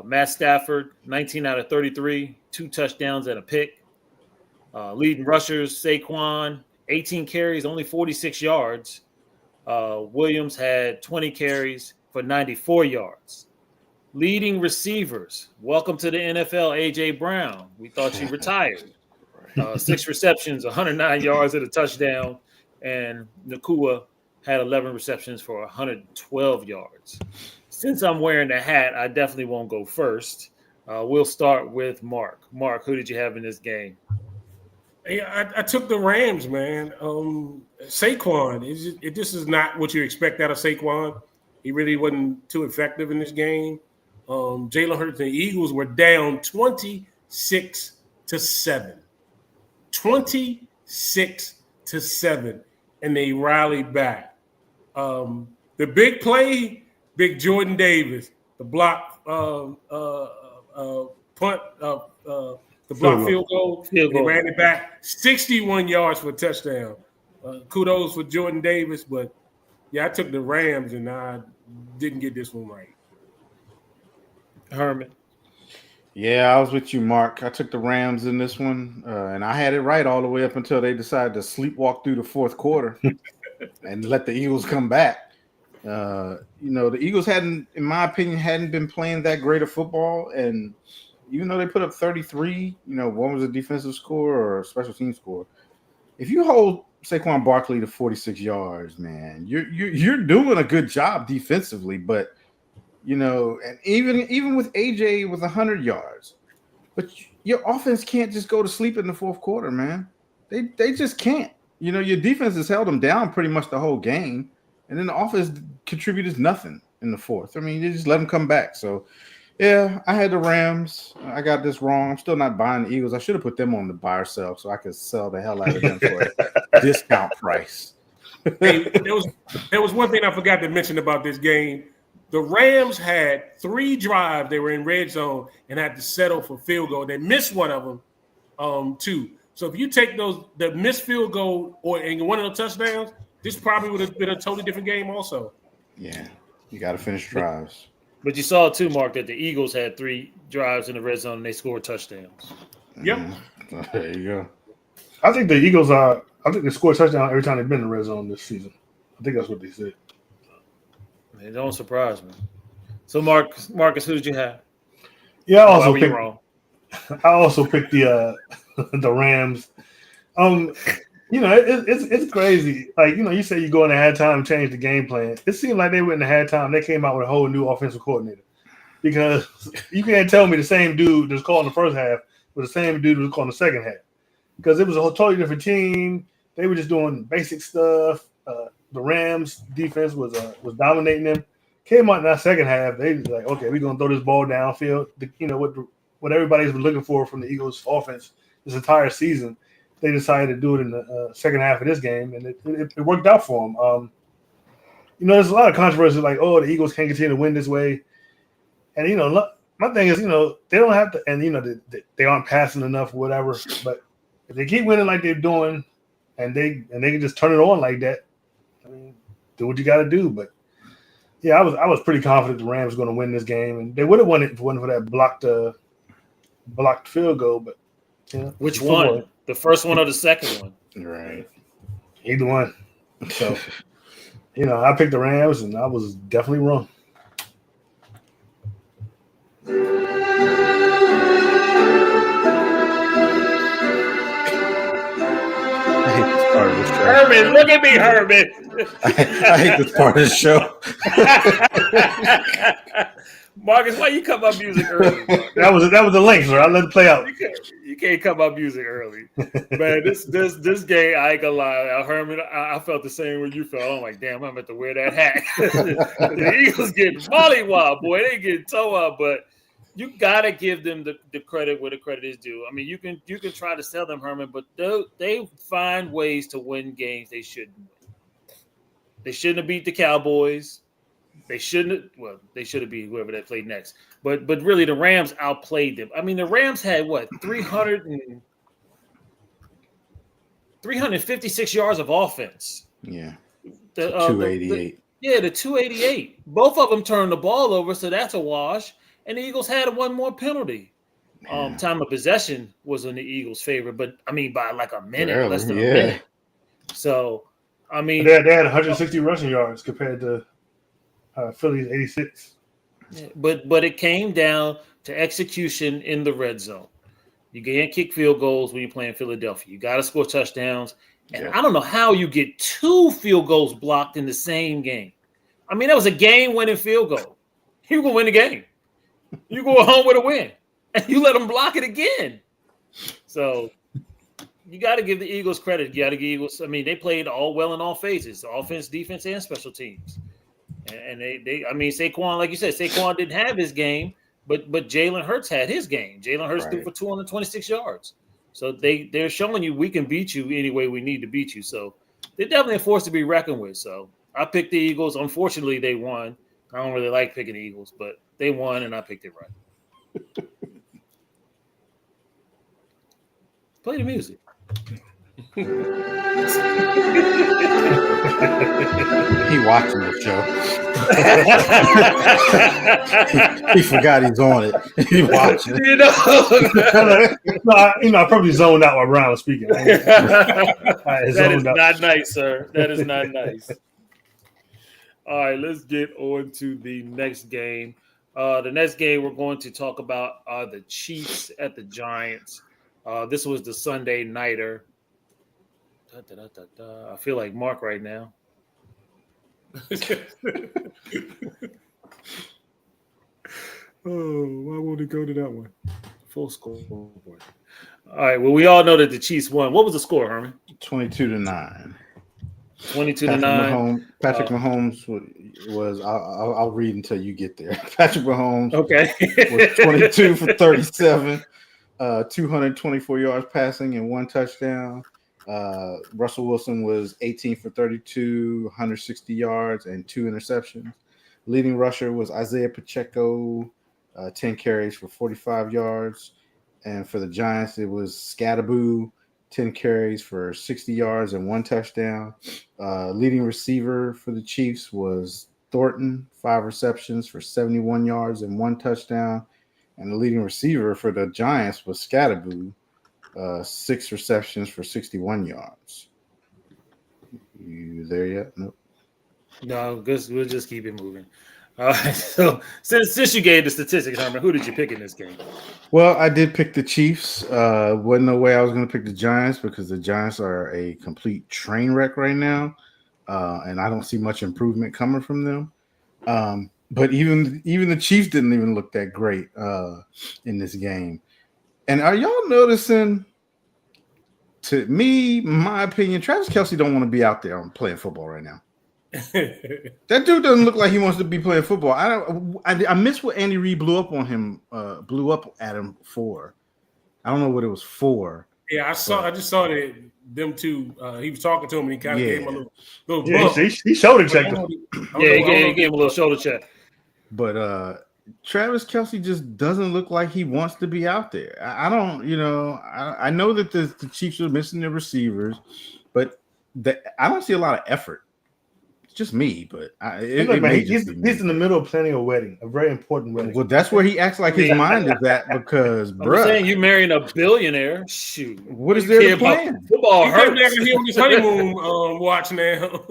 Matt Stafford, 19 out of 33, 2 touchdowns and a pick. Leading rushers, Saquon, 18 carries, only 46 yards. Williams had 20 carries for 94 yards. Leading receivers, welcome to the NFL, A.J. Brown. We thought you retired. 6 receptions, 109 yards and a touchdown. And Nakua had 11 receptions for 112 yards. Since I'm wearing the hat, I definitely won't go first. We'll start with Mark. Mark, who did you have in this game? Yeah, I took the Rams, man. Saquon, this is not what you expect out of Saquon. He really wasn't too effective in this game. Jalen Hurts and the Eagles were down 26-7. 26-7, and they rallied back. The big play, big Jordan Davis, the block punt, the block field goal. They ran it back 61 yards for a touchdown. Kudos for Jordan Davis, but yeah, I took the Rams and I didn't get this one right. Herman. Yeah, I was with you, Mark. I took the Rams in this one, and I had it right all the way up until they decided to sleepwalk through the fourth quarter and let the Eagles come back. The Eagles in my opinion, hadn't been playing that great of football, and even though they put up 33, one was a defensive score or a special team score. If you hold Saquon Barkley to 46 yards, man, you're doing a good job defensively, but and even with AJ with 100 yards, but your offense can't just go to sleep in the fourth quarter, man. They just can't. Your defense has held them down pretty much the whole game, and then the offense contributed nothing in the fourth. I mean, you just let them come back. So, yeah, I had the Rams. I got this wrong. I'm still not buying the Eagles. I should have put them on the buy or sell so I could sell the hell out of them for a discount price. Hey, there was one thing I forgot to mention about this game. The Rams had 3 drives. They were in red zone and had to settle for field goal. They missed one of them, too. So if you take the missed field goal and one of those touchdowns, this probably would have been a totally different game also. Yeah, you got to finish drives. But you saw, too, Mark, that the Eagles had 3 drives in the red zone and they scored touchdowns. Yep. There you go. I think the Eagles I think they scored a touchdown every time they've been in the red zone this season. I think that's what they said. It don't surprise me. So, Marcus, who did you have? Yeah, I Why were you wrong? I also picked the the Rams. It's crazy. Like, you say you go into halftime and change the game plan. It seemed like they went into halftime. They came out with a whole new offensive coordinator because you can't tell me the same dude that's called in the first half was the same dude who was called in the second half because it was a totally different team. They were just doing basic stuff. The Rams defense was dominating them. Came out in that second half, they was like, okay, we're gonna throw this ball downfield. What everybody's been looking for from the Eagles offense this entire season. They decided to do it in the second half of this game, and it worked out for them. There's a lot of controversy like, oh, the Eagles can't continue to win this way, and my thing is, they don't have to, and they aren't passing enough, whatever. But if they keep winning like they're doing, and they can just turn it on like that. I mean, do what you got to do. But yeah, I was pretty confident the Rams were going to win this game, and they would have won it if it wasn't for that blocked field goal. But which one? The first one or the second one? Right. Either one. So I picked the Rams, and I was definitely wrong. Herman, look at me, Herman. I hate this part of the show. Marcus, why you cut my music early? That was the length, sir. I let it play out. You can't cut my music early, man. This game, I ain't gonna lie, Herman. I felt the same way you felt. I'm like, damn, I'm about to wear that hat. The Eagles getting mollywop, boy. They getting toe up, but you gotta give them the credit where the credit is due. I mean, you can try to sell them, Herman, but they find ways to win games they shouldn't win. They shouldn't have beat the Cowboys. They shouldn't. Well, they should have beat whoever they played next. But really, the Rams outplayed them. I mean, the Rams had what 356 yards of offense. Yeah, The 288. the 288. Both of them turned the ball over, so that's a wash. And the Eagles had one more penalty. Yeah. Time of possession was in the Eagles' favor, but I mean by like a minute, Barely, less than a yeah. minute. So I mean, They had 160 rushing yards compared to Philly's 86. but it came down to execution in the red zone. You can't kick field goals when you're playing Philadelphia. You got to score touchdowns. And I don't know how you get 2 field goals blocked in the same game. I mean, that was a game-winning field goal. You going to win the game. You go home with a win. And you let them block it again. So you got to give the Eagles credit. You got to give Eagles. I mean, they played all well in all phases, offense, defense, and special teams. And they I mean, Saquon, like you said, Saquon didn't have his game, but Jalen Hurts had his game. Jalen Hurts threw for 226 yards. So they're showing you we can beat you any way we need to beat you. So they're definitely a force to be reckoned with. So I picked the Eagles. Unfortunately, they won. I don't really like picking the Eagles, but they won, and I picked it right. Play the music. He watching the show. He forgot he's on it. He watching. You know, I probably zoned out while Brown was speaking. that is not nice, sir. That is not nice. All right, let's get on to the next game. The next game we're going to talk about are the Chiefs at the Giants. This was the Sunday nighter. I feel like Mark right now. Oh, why won't it go to that one? Full score. All right. Well, we all know that the Chiefs won. What was the score, Herman? 22-9. 22-9. Patrick Mahomes was. I'll read until you get there. Patrick Mahomes. Okay. Was 22 for 37, 224 yards passing and 1 touchdown. Russell Wilson was 18 for 32, 160 yards and 2 interceptions. Leading rusher was Isaiah Pacheco, 10 carries for 45 yards. And for the Giants, it was Scatterboo, 10 carries for 60 yards and 1 touchdown. Leading receiver for the Chiefs was Thornton, 5 receptions for 71 yards and 1 touchdown. And the leading receiver for the Giants was Scatterboo, 6 receptions for 61 yards. You there yet? Nope. No, we'll just keep it moving. All right. So since you gave the statistics, Herman, who did you pick in this game? Well, I did pick the Chiefs. Wasn't no way I was going to pick the Giants because the Giants are a complete train wreck right now, and I don't see much improvement coming from them. But even the Chiefs didn't even look that great in this game. And are y'all noticing? To me, my opinion, Travis Kelce don't want to be out there playing football right now. That dude doesn't look like he wants to be playing football. I miss what Andy Reid blew up at him for. I don't know what it was for. Yeah, I just saw that them two. He was talking to him and he kind of gave him a little Yeah, bump. he shoulder checked him. Yeah, he gave him a little shoulder check. But Travis Kelce just doesn't look like he wants to be out there. I don't, I know that the Chiefs are missing their receivers, but I don't see a lot of effort. It's just me, but He's in the middle of planning a wedding, a very important wedding. Well, that's where he acts like his mind is at because, I'm saying you marrying a billionaire. Shoot, what is there to plan? Football hurts. He on his honeymoon watch now.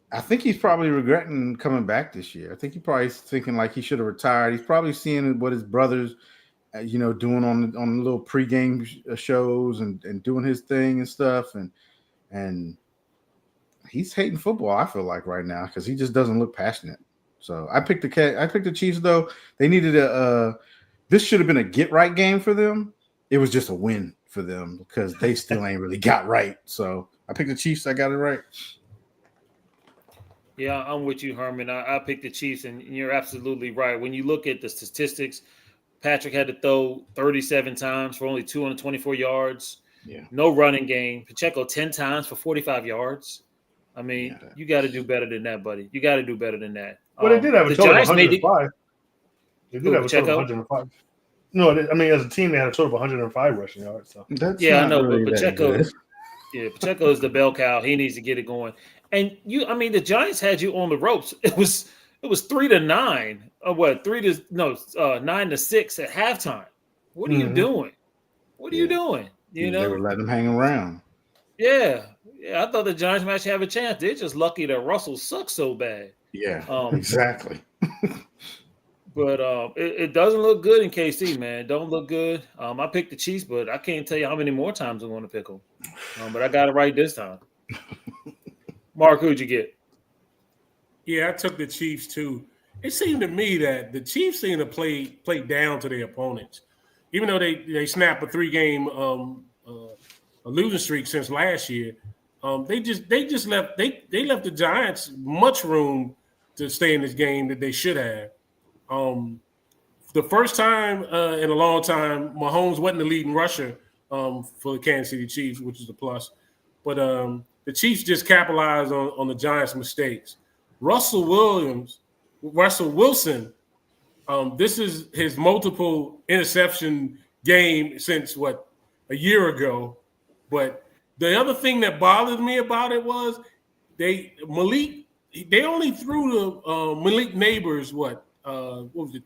I think he's probably regretting coming back this year. I think he probably is thinking like he should have retired. He's probably seeing what his brothers, doing on the little pregame shows and doing his thing and stuff. And and he's hating football. I feel like right now because he just doesn't look passionate. So I picked the Chiefs though. They needed this should have been a get right game for them. It was just a win for them because they still ain't really got right. So I picked the Chiefs. I got it right. Yeah, I'm with you, Herman. I picked the Chiefs, and you're absolutely right. When you look at the statistics, Patrick had to throw 37 times for only 224 yards. Yeah. No running game. Pacheco 10 times for 45 yards. I mean, you got to do better than that, buddy. You got to do better than that. Well, they did have a the total of Giants made 105. They did have a total of Pacheco? 105. No, I mean, as a team, they had a total of 105 rushing yards. So That's Yeah, I not know, really but that Pacheco, good. yeah, Pacheco is the bell cow. He needs to get it going. And the Giants had you on the ropes. It was 3-9, or what? 9-6 at halftime. What are you doing? What are you doing? You They were know? letting them hang around. Yeah. I thought the Giants might have a chance. They're just lucky that Russell sucks so bad. Yeah, exactly. But it doesn't look good in KC, man. Don't look good. I picked the Chiefs, but I can't tell you how many more times I'm going to pick them. But I got it right this time. Mark, who'd you get? Yeah, I took the Chiefs too. It seemed to me that the Chiefs seem to play down to their opponents, even though they snapped a 3-game a losing streak since last year. They just left the Giants much room to stay in this game that they should have. The first time in a long time, Mahomes wasn't the leading rusher for the Kansas City Chiefs, which is a plus. But the Chiefs just capitalized on the Giants' mistakes. Russell Wilson, this is his multiple interception game since a year ago. But the other thing that bothered me about it was they only threw to Malik Neighbors what was it?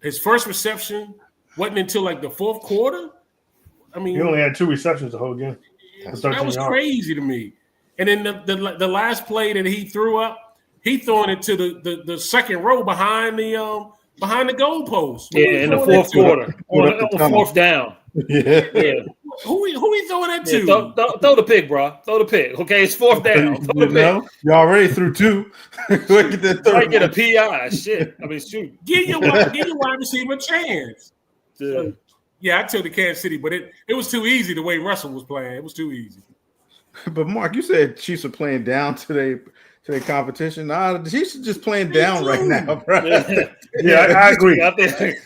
His first reception wasn't until like the fourth quarter. I mean, he only had 2 receptions the whole game. that was crazy to me. And then the last play that he threw up, he throwing it to the second row behind the goalpost. Yeah, in the fourth quarter, on fourth down. Yeah. Who he throwing that to? Yeah, throw the pick, bro. Throw the pick. Okay, it's fourth down. Throw the pick. You already threw 2. Look at that Might get a PI. Shit. I mean, shoot. Give your wide receiver a chance. Yeah. Yeah, I took the Kansas City, but it was too easy the way Russell was playing. It was too easy. But Mark, you said Chiefs are playing down to their competition. Nah, the Chiefs are just playing down right now, bro. Yeah, I agree. I think They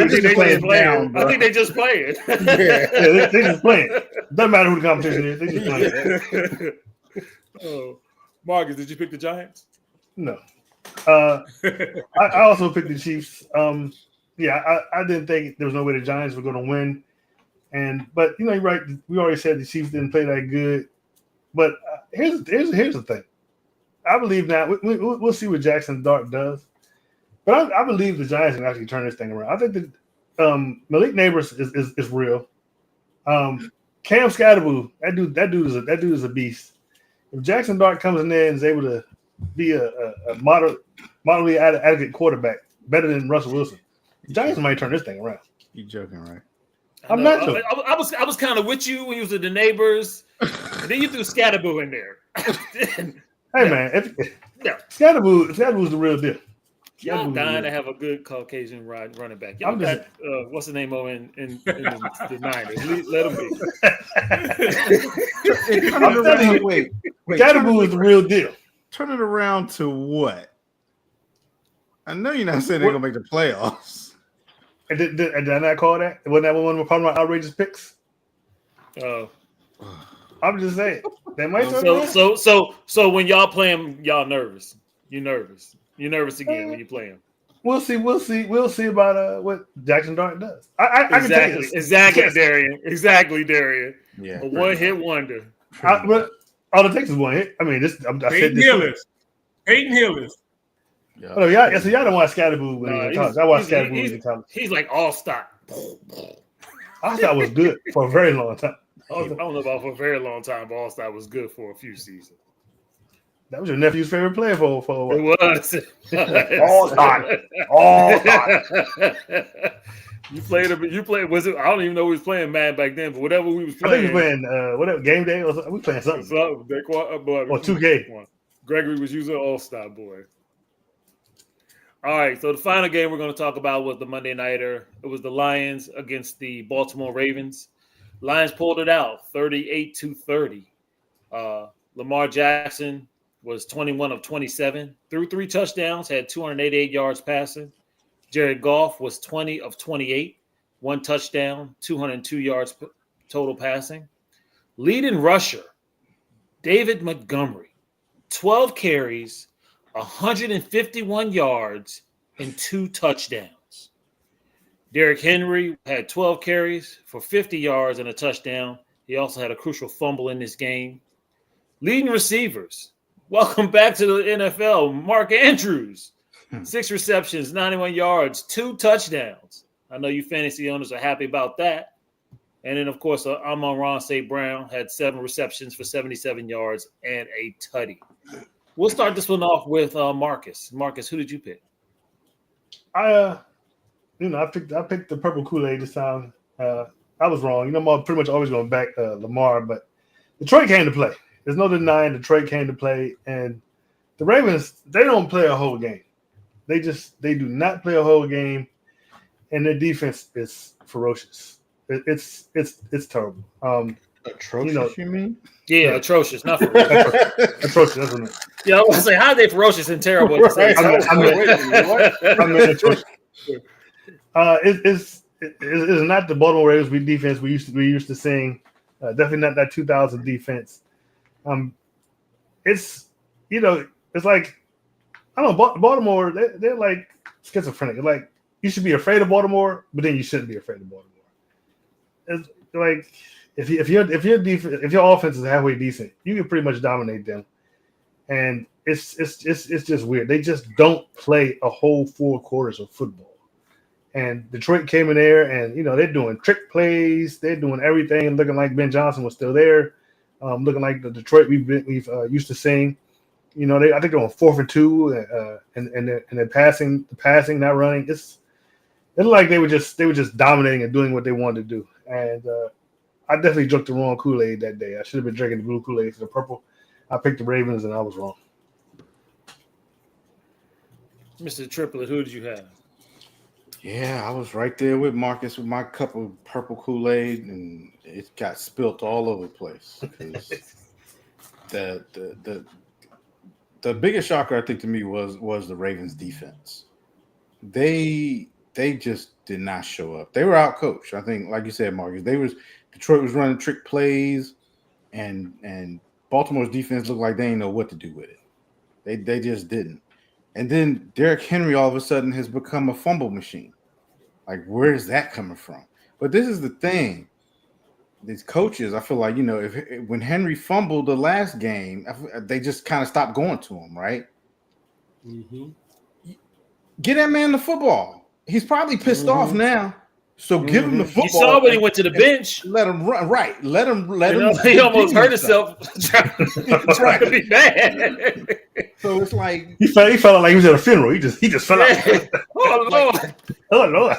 they just playing down, I think they just playing. Yeah, they just playing. Doesn't matter who the competition is. They just playing. Oh, Marcus, did you pick the Giants? No. I also picked the Chiefs. Yeah, I didn't think there was no way the Giants were going to win. But you're right. We already said the Chiefs didn't play that good. But here's the thing. I believe now we'll see what Jackson Dart does. But I believe the Giants can actually turn this thing around. I think that Malik Neighbors is real. Cam Scatterboo, that dude is a beast. If Jackson Dart comes in there and is able to be a moderately adequate quarterback, better than Russell Wilson, the Giants might turn this thing around. You joking, right? I'm not joking. I was kind of with you when you was with the Neighbors, and then you threw Scatterboo in there. Hey man, Scatterboo's the real deal. Y'all dying to have a good Caucasian running back. Y'all got what's the name of in the Niners? Let him be. Wait. Scatterboo is the real deal. Turn it around to what? I know you're not saying they're gonna make the playoffs. And did I not call that? Wasn't that one we're talking about outrageous picks? I'm just saying. They might So when y'all play them, y'all nervous. You're nervous. You're nervous again when you play them. We'll see about what Jackson Dart does. I can tell you this. Exactly, Darian. Yeah. A one-hit wonder. But all it takes is one hit. I mean, I said this. Peyton Hillis. Yeah. Oh, y'all don't watch Scatterboo when he was in college. I watched Scatterboo when he was in college. He's like all-star. All-Star was good for a very long time. I don't know about for a very long time, but all-star was good for a few seasons. That was your nephew's favorite player for It was. All time. You played him. You played. Was it? I don't even know who was playing Madden back then, but whatever we was I playing. think we was playing whatever game day or something. We playing something. Or 2K. Gregory was using All-Star boy. All right, so the final game we're going to talk about was the Monday Nighter. It was the Lions against the Baltimore Ravens. Lions pulled it out 38-30. Lamar Jackson was 21 of 27, threw 3 touchdowns, had 288 yards passing. Jared Goff was 20 of 28, 1 touchdown, 202 yards total passing. Leading rusher, David Montgomery, 12 carries, 151 yards, and 2 touchdowns. Derrick Henry had 12 carries for 50 yards and a touchdown. He also had a crucial fumble in this game. Leading receivers, welcome back to the NFL, Mark Andrews. 6 receptions, 91 yards, 2 touchdowns. I know you fantasy owners are happy about that. And then, of course, Amon-Ra St. Brown had 7 receptions for 77 yards and a tutty. We'll start this one off with Marcus. Marcus, who did you pick? I picked the purple Kool-Aid this time. I was wrong. I'm pretty much always going to back Lamar, but Detroit came to play. There's no denying Detroit came to play, and the Ravens, they don't play a whole game. They do not play a whole game, and their defense is ferocious. It's terrible. Atrocious, you mean? Yeah, atrocious, not ferocious. Atrocious. That's what I meant. Yeah, I was gonna say, how are they ferocious and terrible? At the same time? I mean, atrocious. It's not the Baltimore Ravens defense we used to seeing. Definitely not that 2000 defense. It's like, I don't know, Baltimore. They're like schizophrenic. Like, you should be afraid of Baltimore, but then you shouldn't be afraid of Baltimore. It's like, if your offense is halfway decent, you can pretty much dominate them. And it's just weird. They just don't play a whole 4 quarters of football. And Detroit came in there, and they're doing trick plays. They're doing everything, looking like Ben Johnson was still there, looking like the Detroit we've used to seeing. I think they're on 4th and 2, and they're passing, not running. It's like they were just dominating and doing what they wanted to do. And I definitely drank the wrong Kool-Aid that day. I should have been drinking the blue Kool-Aid for the purple. I picked the Ravens, and I was wrong. Mr. Triplet, who did you have? Yeah, I was right there with Marcus with my cup of purple Kool-Aid, and it got spilt all over the place. The biggest shocker, I think, to me was the Ravens defense. They just did not show up. They were out coached. I think, like you said, Marcus, Detroit was running trick plays, and Baltimore's defense looked like they didn't know what to do with it. They just didn't. And then Derrick Henry all of a sudden has become a fumble machine. Like, where is that coming from? But this is the thing. These coaches, I feel like, when Henry fumbled the last game, they just kind of stopped going to him, right? Mm-hmm. Get that man the football. He's probably pissed off now. So give him the football. You saw when he went to the bench. Let him run. Right. Let him. He almost hurt himself trying to be bad. So it's like he felt like he was at a funeral. He just fell out. Oh Lord. Oh Lord.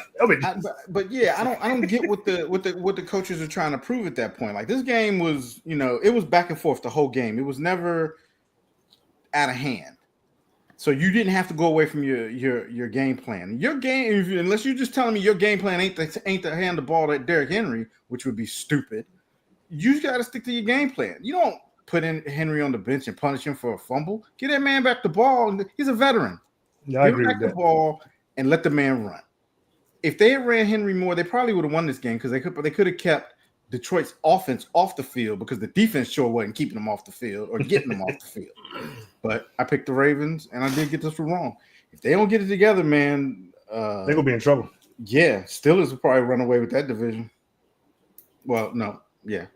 But yeah, I don't get what the coaches are trying to prove at that point. Like, this game was, it was back and forth the whole game. It was never out of hand. So you didn't have to go away from your game plan. Your game, unless you're just telling me your game plan ain't to hand the ball to Derrick Henry, which would be stupid. You got to stick to your game plan. You don't put in Henry on the bench and punish him for a fumble. Get that man back the ball. He's a veteran. Yeah, I agree Give him back the ball and let the man run. If they had ran Henry more, they probably would have won this game because they could have kept Detroit's offense off the field because the defense sure wasn't keeping them off the field or getting them off the field. But I picked the Ravens, and I did get this one wrong. If they don't get it together, man, they're gonna be in trouble. Yeah, Steelers will probably run away with that division. Well, no, yeah.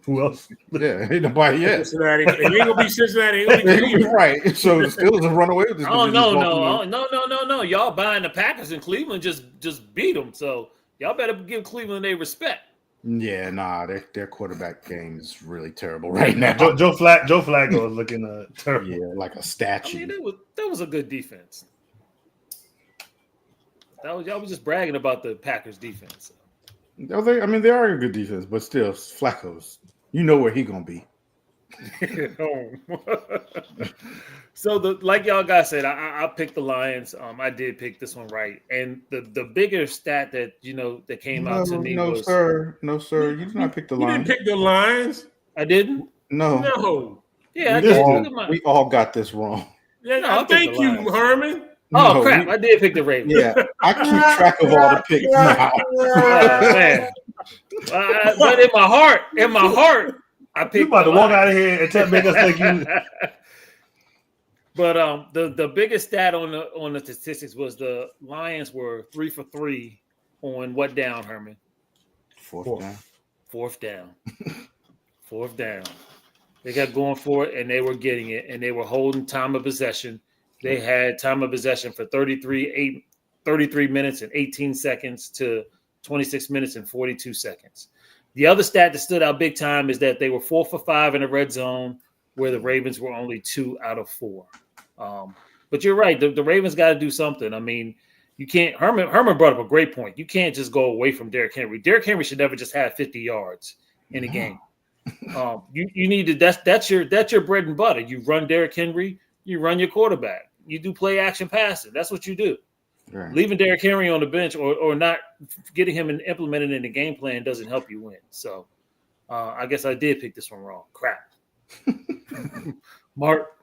Who else? Yeah, ain't nobody yet. Cincinnati. It ain't gonna be Cincinnati. Right. So the Steelers will run away with this division. No. Y'all buying the Packers in Cleveland just beat them. So y'all better give Cleveland their respect. Yeah, nah, their quarterback game is really terrible right now. Joe Flacco is looking terrible. Yeah, like a I statue. mean, that was a good defense. Y'all was just bragging about the Packers defense. They are a good defense, but still, Flacco's. You know where he gonna be. So like y'all guys said, I picked the Lions. I did pick this one right, and the bigger stat that that came out to me was no sir, you did not pick the You Lions. didn't pick the Lions. I didn't. No, No. Yeah, I We did. we all got this wrong. Yeah, No, I picked thank the you, Lions. Herman. Oh No, crap! I did pick the Ravens. Yeah, I keep track of all the picks now. Oh, man. But in my heart, I picked. You about to the walk Lions. out of here and make us think you. But the biggest stat on the statistics was the Lions were 3 for 3 on what down, Herman? Fourth down. Fourth down. Fourth down. They got going for it, and they were getting it, and they were holding time of possession. They had time of possession for 33 minutes and 18 seconds to 26 minutes and 42 seconds. The other stat that stood out big time is that they were 4 for 5 in the red zone, where the Ravens were only 2 out of 4. But you're right. The Ravens got to do something. I mean, you can't. Herman brought up a great point. You can't just go away from Derrick Henry. Derrick Henry should never just have 50 yards in a game. You need to. That's your bread and butter. You run Derrick Henry. You run your quarterback. You do play action passing. That's what you do. Right. Leaving Derrick Henry on the bench or not getting him and implementing in the game plan doesn't help you win. So I guess I did pick this one wrong. Crap. Mark.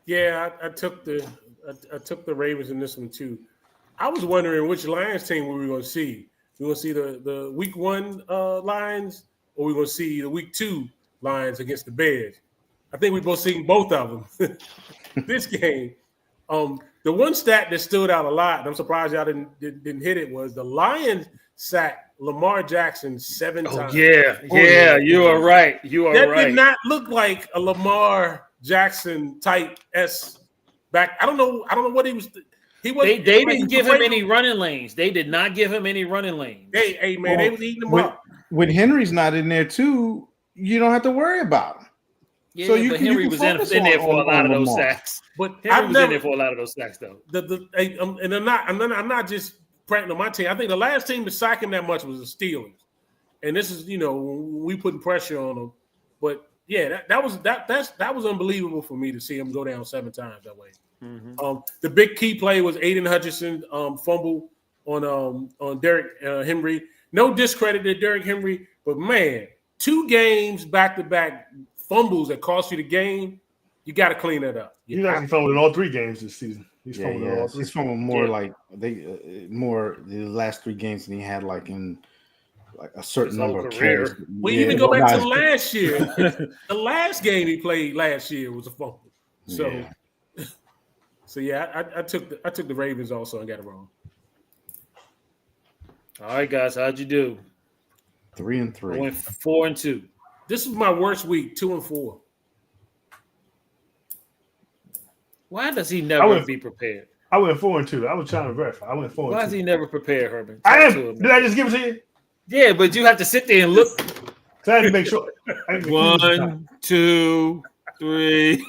Yeah, I took the Ravens in this one too. I was wondering which Lions team we were going to see. We going to see the Week 1 Lions, or we going to see the Week 2 Lions against the Bears. I think we both seen both of them this game. The one stat that stood out a lot, and I'm surprised y'all didn't hit it, was the Lions sacked Lamar Jackson 7 times. Yeah, you are right. That did not look like a Lamar Jackson type S back. I don't know what he was. He was. They didn't give him any running lanes. They did not give him any running lanes. Hey man, they was eating him up. When Henry's not in there too, you don't have to worry about him. Yeah, So you but can- Henry you was can in focus there for a on lot of those Lamar. sacks. But Henry was in there for a lot of those sacks, though. And I'm not just pranking on my team. I think the last team to sack him that much was the Steelers, and this is we putting pressure on them. But yeah, that was unbelievable for me to see him go down 7 times that way. Mm-hmm. The big key play was Aiden Hutchinson fumble on Derrick Henry. No discredit to Derrick Henry, but man, 2 games back to back fumbles that cost you the game. You got to clean that up. He's actually fumbled in all 3 games this season. He's fumbled in all 3. He's fumbled more Yeah. like more the last 3 games than he had like in like a certain His whole number of career. carries. Well, Yeah, even go back to nah, last year. The last game he played last year was a fumble. So, Yeah. so yeah, I took the Ravens also and got it wrong. All right, guys, how'd you do? 3 and I 3. went 4 and 2. This was my worst week, 2 and 4. Why does he I never went- be prepared? I went 4 and 2. I was trying to verify. I went 4 Why and is 2. he never prepared, Herman? I Talk to am. him. Did I just give it to you? Yeah, but you have to sit there and look. So I had to make sure. I had to make sure. 1, 2, 3.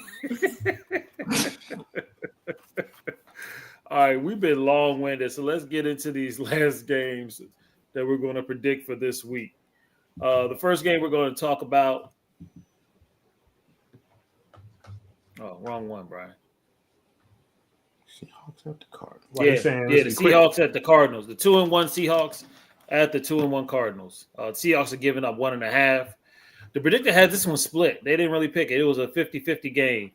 All right, we've been long-winded, so let's get into these last games that we're going to predict for this week. The first game we're going to talk about. Oh, wrong one, Brian. Seahawks at the Cardinals. Why you saying the this is quick? Seahawks at the Cardinals. The 2-1 Seahawks at the 2-1 Cardinals. The Seahawks are giving up 1.5. The predictor had this one split. They didn't really pick it. It was a 50-50 game.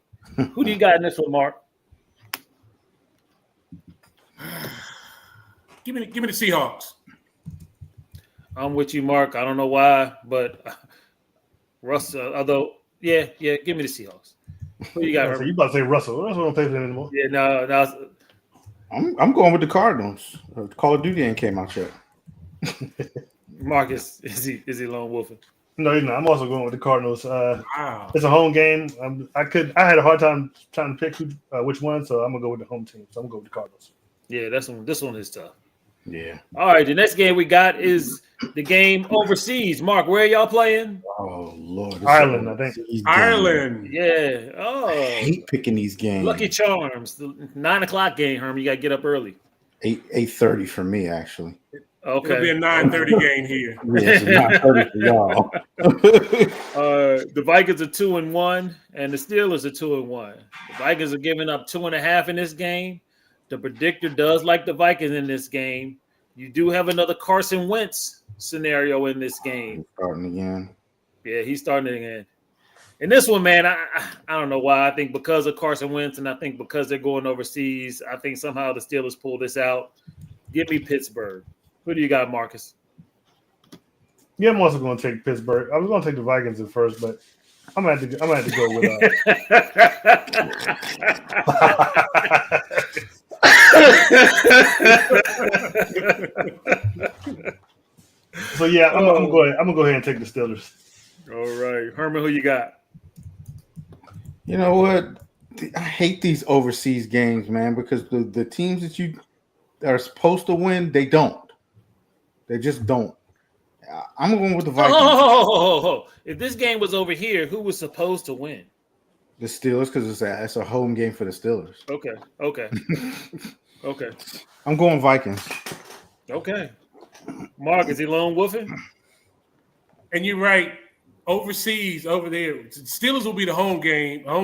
Who do you got in this one, Mark? Give me the Seahawks. I'm with you, Mark. I don't know why, but Russ, although, yeah, give me the Seahawks. Who you got, So Herman? you about to say Russell? Russell don't play for them anymore. Yeah, no. I'm going with the Cardinals. Call of Duty ain't came out yet. Marcus, is he lone wolfing? No, he's not. I'm also going with the Cardinals. Wow. It's a home game. I had a hard time trying to pick which one, so I'm gonna go with the home team. So I'm gonna go with the Cardinals. Yeah, this one is tough. Yeah. All right, the next game we got is the game overseas. Mark, where are y'all playing? Oh Lord. This Ireland, is I think. overseas game. Ireland. Yeah. I Oh, hate picking these games. Lucky Charms. The 9:00 game, Herman. You got to get up early. 8:30 for me, actually. It'll be Okay. a 9:30 game here. Yeah, it's 9:30 for y'all. The Vikings are 2-1, and the Steelers are 2-1. The Vikings are giving up 2.5 in this game. The predictor does like the Vikings in this game. You do have another Carson Wentz scenario in this game. Starting again. Yeah, he's starting again. In this one, man, I don't know why. I think because of Carson Wentz, and I think because they're going overseas, I think somehow the Steelers pull this out. Give me Pittsburgh. Who do you got, Marcus? Yeah, I'm also going to take Pittsburgh. I was going to take the Vikings at first, but I'm going to have to go with. So yeah, I'm gonna go ahead and take the Steelers. All right, Herman, who you got? You know what? I hate these overseas games, man, because the teams that you are supposed to win, they don't. They just don't. I'm going with the Vikings. Oh, if this game was over here, who was supposed to win? The Steelers, because it's a home game for the Steelers. Okay. Okay. I'm going Vikings. Okay. Mark, is he lone wolfing? And you're right. Overseas, over there, Steelers will be the home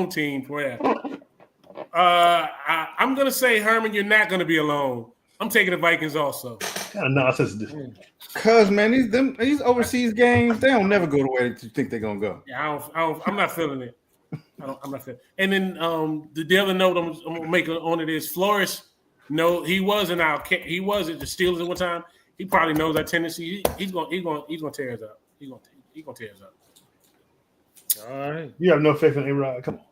team for that. I'm going to say, Herman, you're not going to be alone. I'm taking the Vikings also. What kind of nonsense is this? Cause man, these overseas games, they don't never go the way that you think they're gonna go. Yeah, I'm not feeling it. I'm not feeling it. And then the other note I'm gonna make on it is Flores. No, he was at the Steelers at one time. He probably knows that tendency. He's gonna tear us up. He's gonna tear us up. All right. You have no faith in A-Rod. Come on.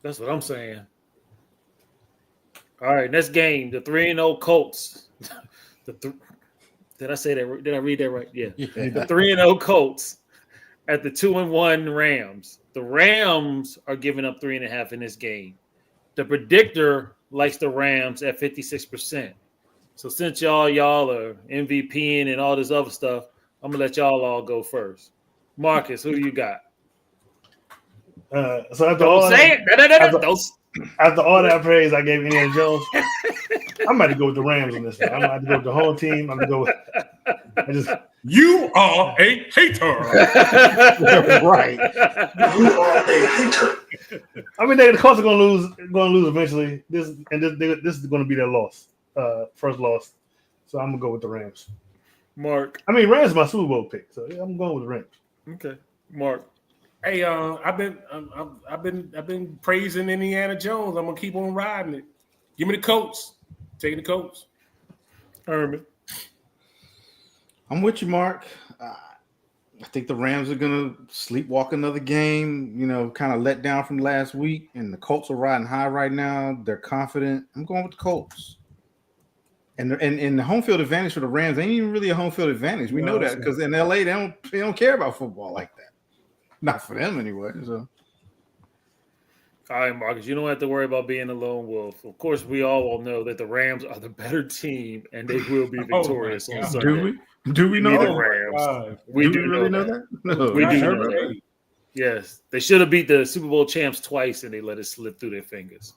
That's what I'm saying. All right, next game, the 3-0 Colts. Did I say that? Did I read that right? Yeah. The 3-0 Colts at the 2-1 Rams. The Rams are giving up 3.5 in this game. The predictor likes the Rams at 56%. So since y'all are MVPing and all this other stuff, I'm gonna let y'all all go first. Marcus, who do you got? So after all that praise I gave Indiana Jones, I'm about to go with the Rams on this one. I'm about to go with the whole team. I'm going to go with. You are a hater. Right. You are a hater. I mean, the Colts are going to lose eventually. This is going to be their loss, first loss. So I'm going to go with the Rams. Mark. I mean, Rams is my Super Bowl pick, so I'm going with the Rams. Okay, Mark. Hey, I've been praising Indiana Jones. I'm gonna keep on riding it. Give me the Colts. Taking the Colts. Herman. I'm with you, Mark. I think the Rams are gonna sleepwalk another game. You know, kind of let down from last week, and the Colts are riding high right now. They're confident. I'm going with the Colts. And the home field advantage for the Rams ain't even really a home field advantage. We know that because in LA they don't care about football like that. Not for them anyway. So. All right, Marcus, you don't have to worry about being a lone wolf. Of course, we all know that the Rams are the better team and they will be victorious on Sunday. Do we know the that? Rams? We do really know that? No, we do know know that. that. Yes, they should have beat the Super Bowl champs twice and they let it slip through their fingers.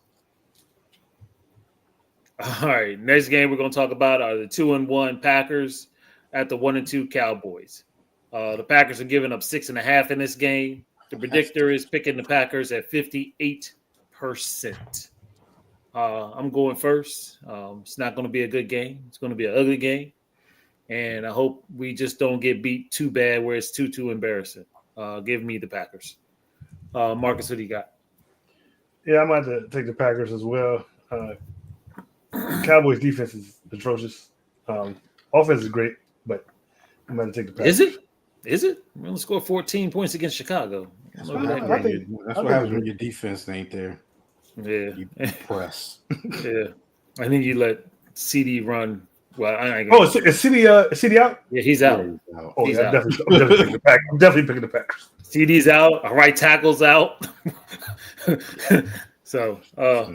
All right, next game we're going to talk about are the 2-1 Packers at the 1-2 Cowboys. The Packers are giving up 6.5 in this game. The predictor is picking the Packers at 58%. I'm going first. It's not going to be a good game. It's going to be an ugly game. And I hope we just don't get beat too bad where it's too embarrassing. Give me the Packers. Marcus, who do you got? Yeah, I'm about to take the Packers as well. Cowboys defense is atrocious. Offense is great, but I'm going to take the Packers. Is it? We only scored 14 points against Chicago. That's what happens when your defense ain't there. Yeah. You press. Yeah. I think you let CD run. Well, I ain't is CD out? Yeah, he's out. Oh, He's yeah, out. I'm definitely picking the Packers. I'm definitely picking the Packers. CD's out. Our right tackle's out. So,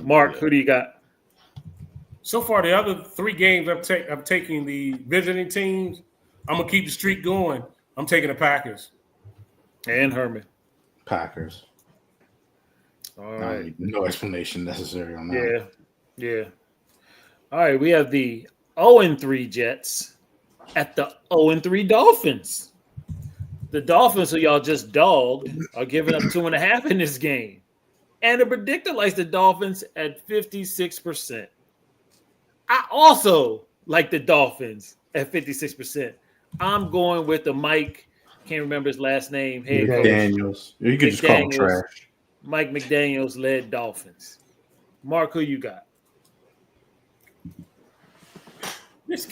Mark, who do you got? So far, the other 3 games I'm taking the visiting teams. I'm gonna keep the streak going. I'm taking the Packers and Herman. Packers. All right. No explanation necessary on that. Yeah. All right, we have the 0-3 Jets at the 0-3 Dolphins. The Dolphins, who y'all just dogged, are giving up 2.5 in this game. And the predictor likes the Dolphins at 56%. I also like the Dolphins at 56%. I'm going with the Mike, can't remember his last name, head coach. McDaniels. You could just call him trash. Mike McDaniels led Dolphins. Mark, who you got? Both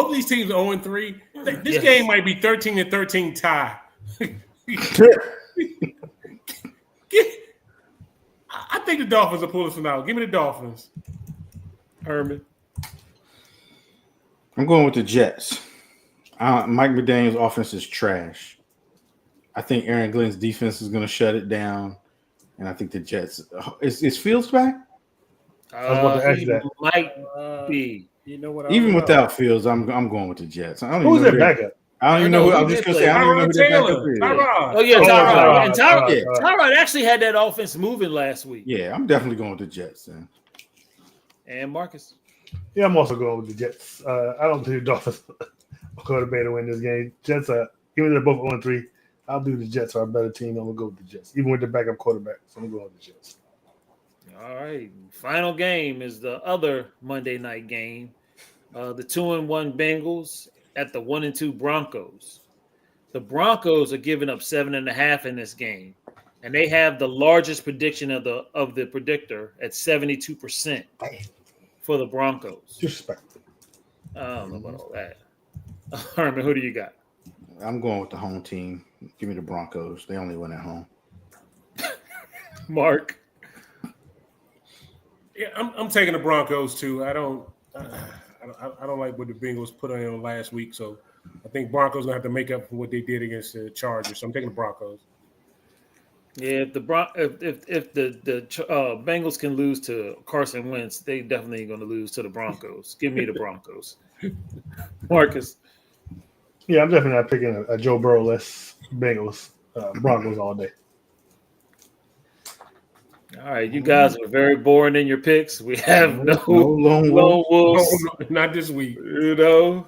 of these teams are 0-3. This game might be 13-13 tie. I think the Dolphins will pull this one out. Give me the Dolphins. Herman. I'm going with the Jets. Mike McDaniel's offense is trash. I think Aaron Glenn's defense is going to shut it down, and I think the Jets. Is Fields back? I was about to ask that. Might be. You know what? Even without Fields, I'm going with the Jets. Who's their backup? I don't even know. I was just going to say I don't even know who their backup is. Tyrod. Oh yeah, Tyrod. And Tyrod. Tyrod actually had that offense moving last week. Yeah, I'm definitely going with the Jets then. And Marcus. Yeah, I'm also going with the Jets. I don't think the Dolphins are going to be able to win this game. Jets are, even though they're both 0-3, I'll do the Jets are a better team. I'm going to go with the Jets, even with the backup quarterback. So I'm going with the Jets. All right. Final game is the other Monday night game. The 2-1 Bengals at the 1-2 Broncos. The Broncos are giving up 7.5 in this game, and they have the largest prediction of the predictor at 72% for the Broncos. Disrespectful. I don't know about all that. Herman, who do you got? I'm going with the home team. Give me the Broncos. They only win at home. Mark. Yeah, I'm taking the Broncos too. I don't like what the Bengals put on last week, so I think Broncos gonna have to make up for what they did against the Chargers. So I'm taking the Broncos. Yeah, if the Bengals can lose to Carson Wentz, they definitely going to lose to the Broncos. Give me the Broncos. Marcus. Yeah, I'm definitely not picking a Joe Burrow-less Bengals, Broncos all day. All right, you guys are very boring in your picks. We have no lone wolf. wolves. No, not this week. You know,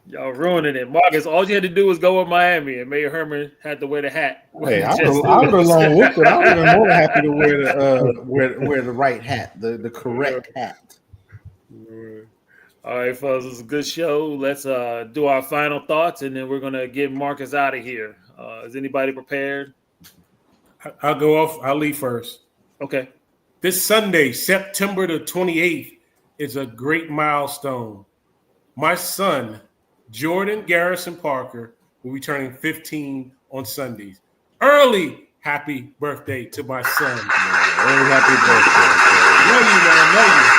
y'all ruining it. Marcus, all you had to do was go with Miami, and Mayor Herman had to wear the hat. Hey, I would have lone wolf, but I would have been more than happy to wear the right hat, the correct hat. All right, fellas, it's a good show. Let's do our final thoughts, and then we're gonna get Marcus out of here. Is anybody prepared? I'll go off. I'll leave first. Okay. This Sunday, September the 28th, is a great milestone. My son, Jordan Garrison Parker, will be turning 15 on Sundays. Early happy birthday to my son. Very happy birthday. Love you, man. Love you.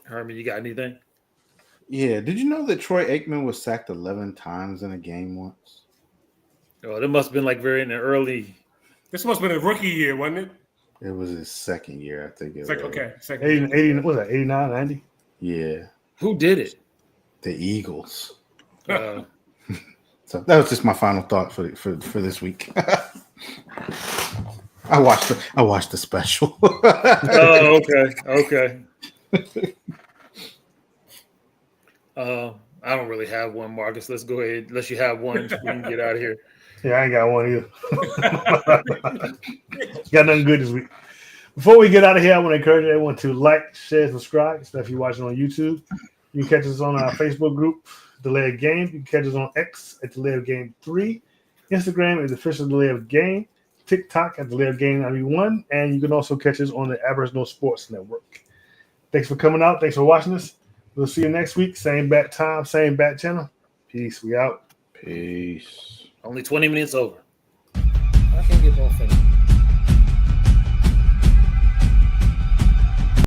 Herman, you got anything? Yeah. Did you know that Troy Aikman was sacked 11 times in a game once? Oh, that must have been like very in the early. This must have been a rookie year, wasn't it? It was his second year, I think. Second 80, what was that, 89, 90? Yeah. Who did it? The Eagles. Uh, So that was just my final thought for this week. I watched the special. oh, okay. I don't really have one, Marcus. Let's go ahead. Unless you have one, we can get out of here. Yeah, I ain't got one either. Got nothing good this week. Before we get out of here, I want to encourage everyone to like, share, subscribe. Especially if you're watching on YouTube. You can catch us on our Facebook group, Delay of Game. You can catch us on X at Delay of Game 3. Instagram is official Delay of Game. TikTok at Delay of Game 91. And you can also catch us on the Aboriginal Sports Network. Thanks for coming out. Thanks for watching us. We'll see you next week. Same bat time, same bat channel. Peace. We out. Peace. Only 20 minutes over. I can't get more famous.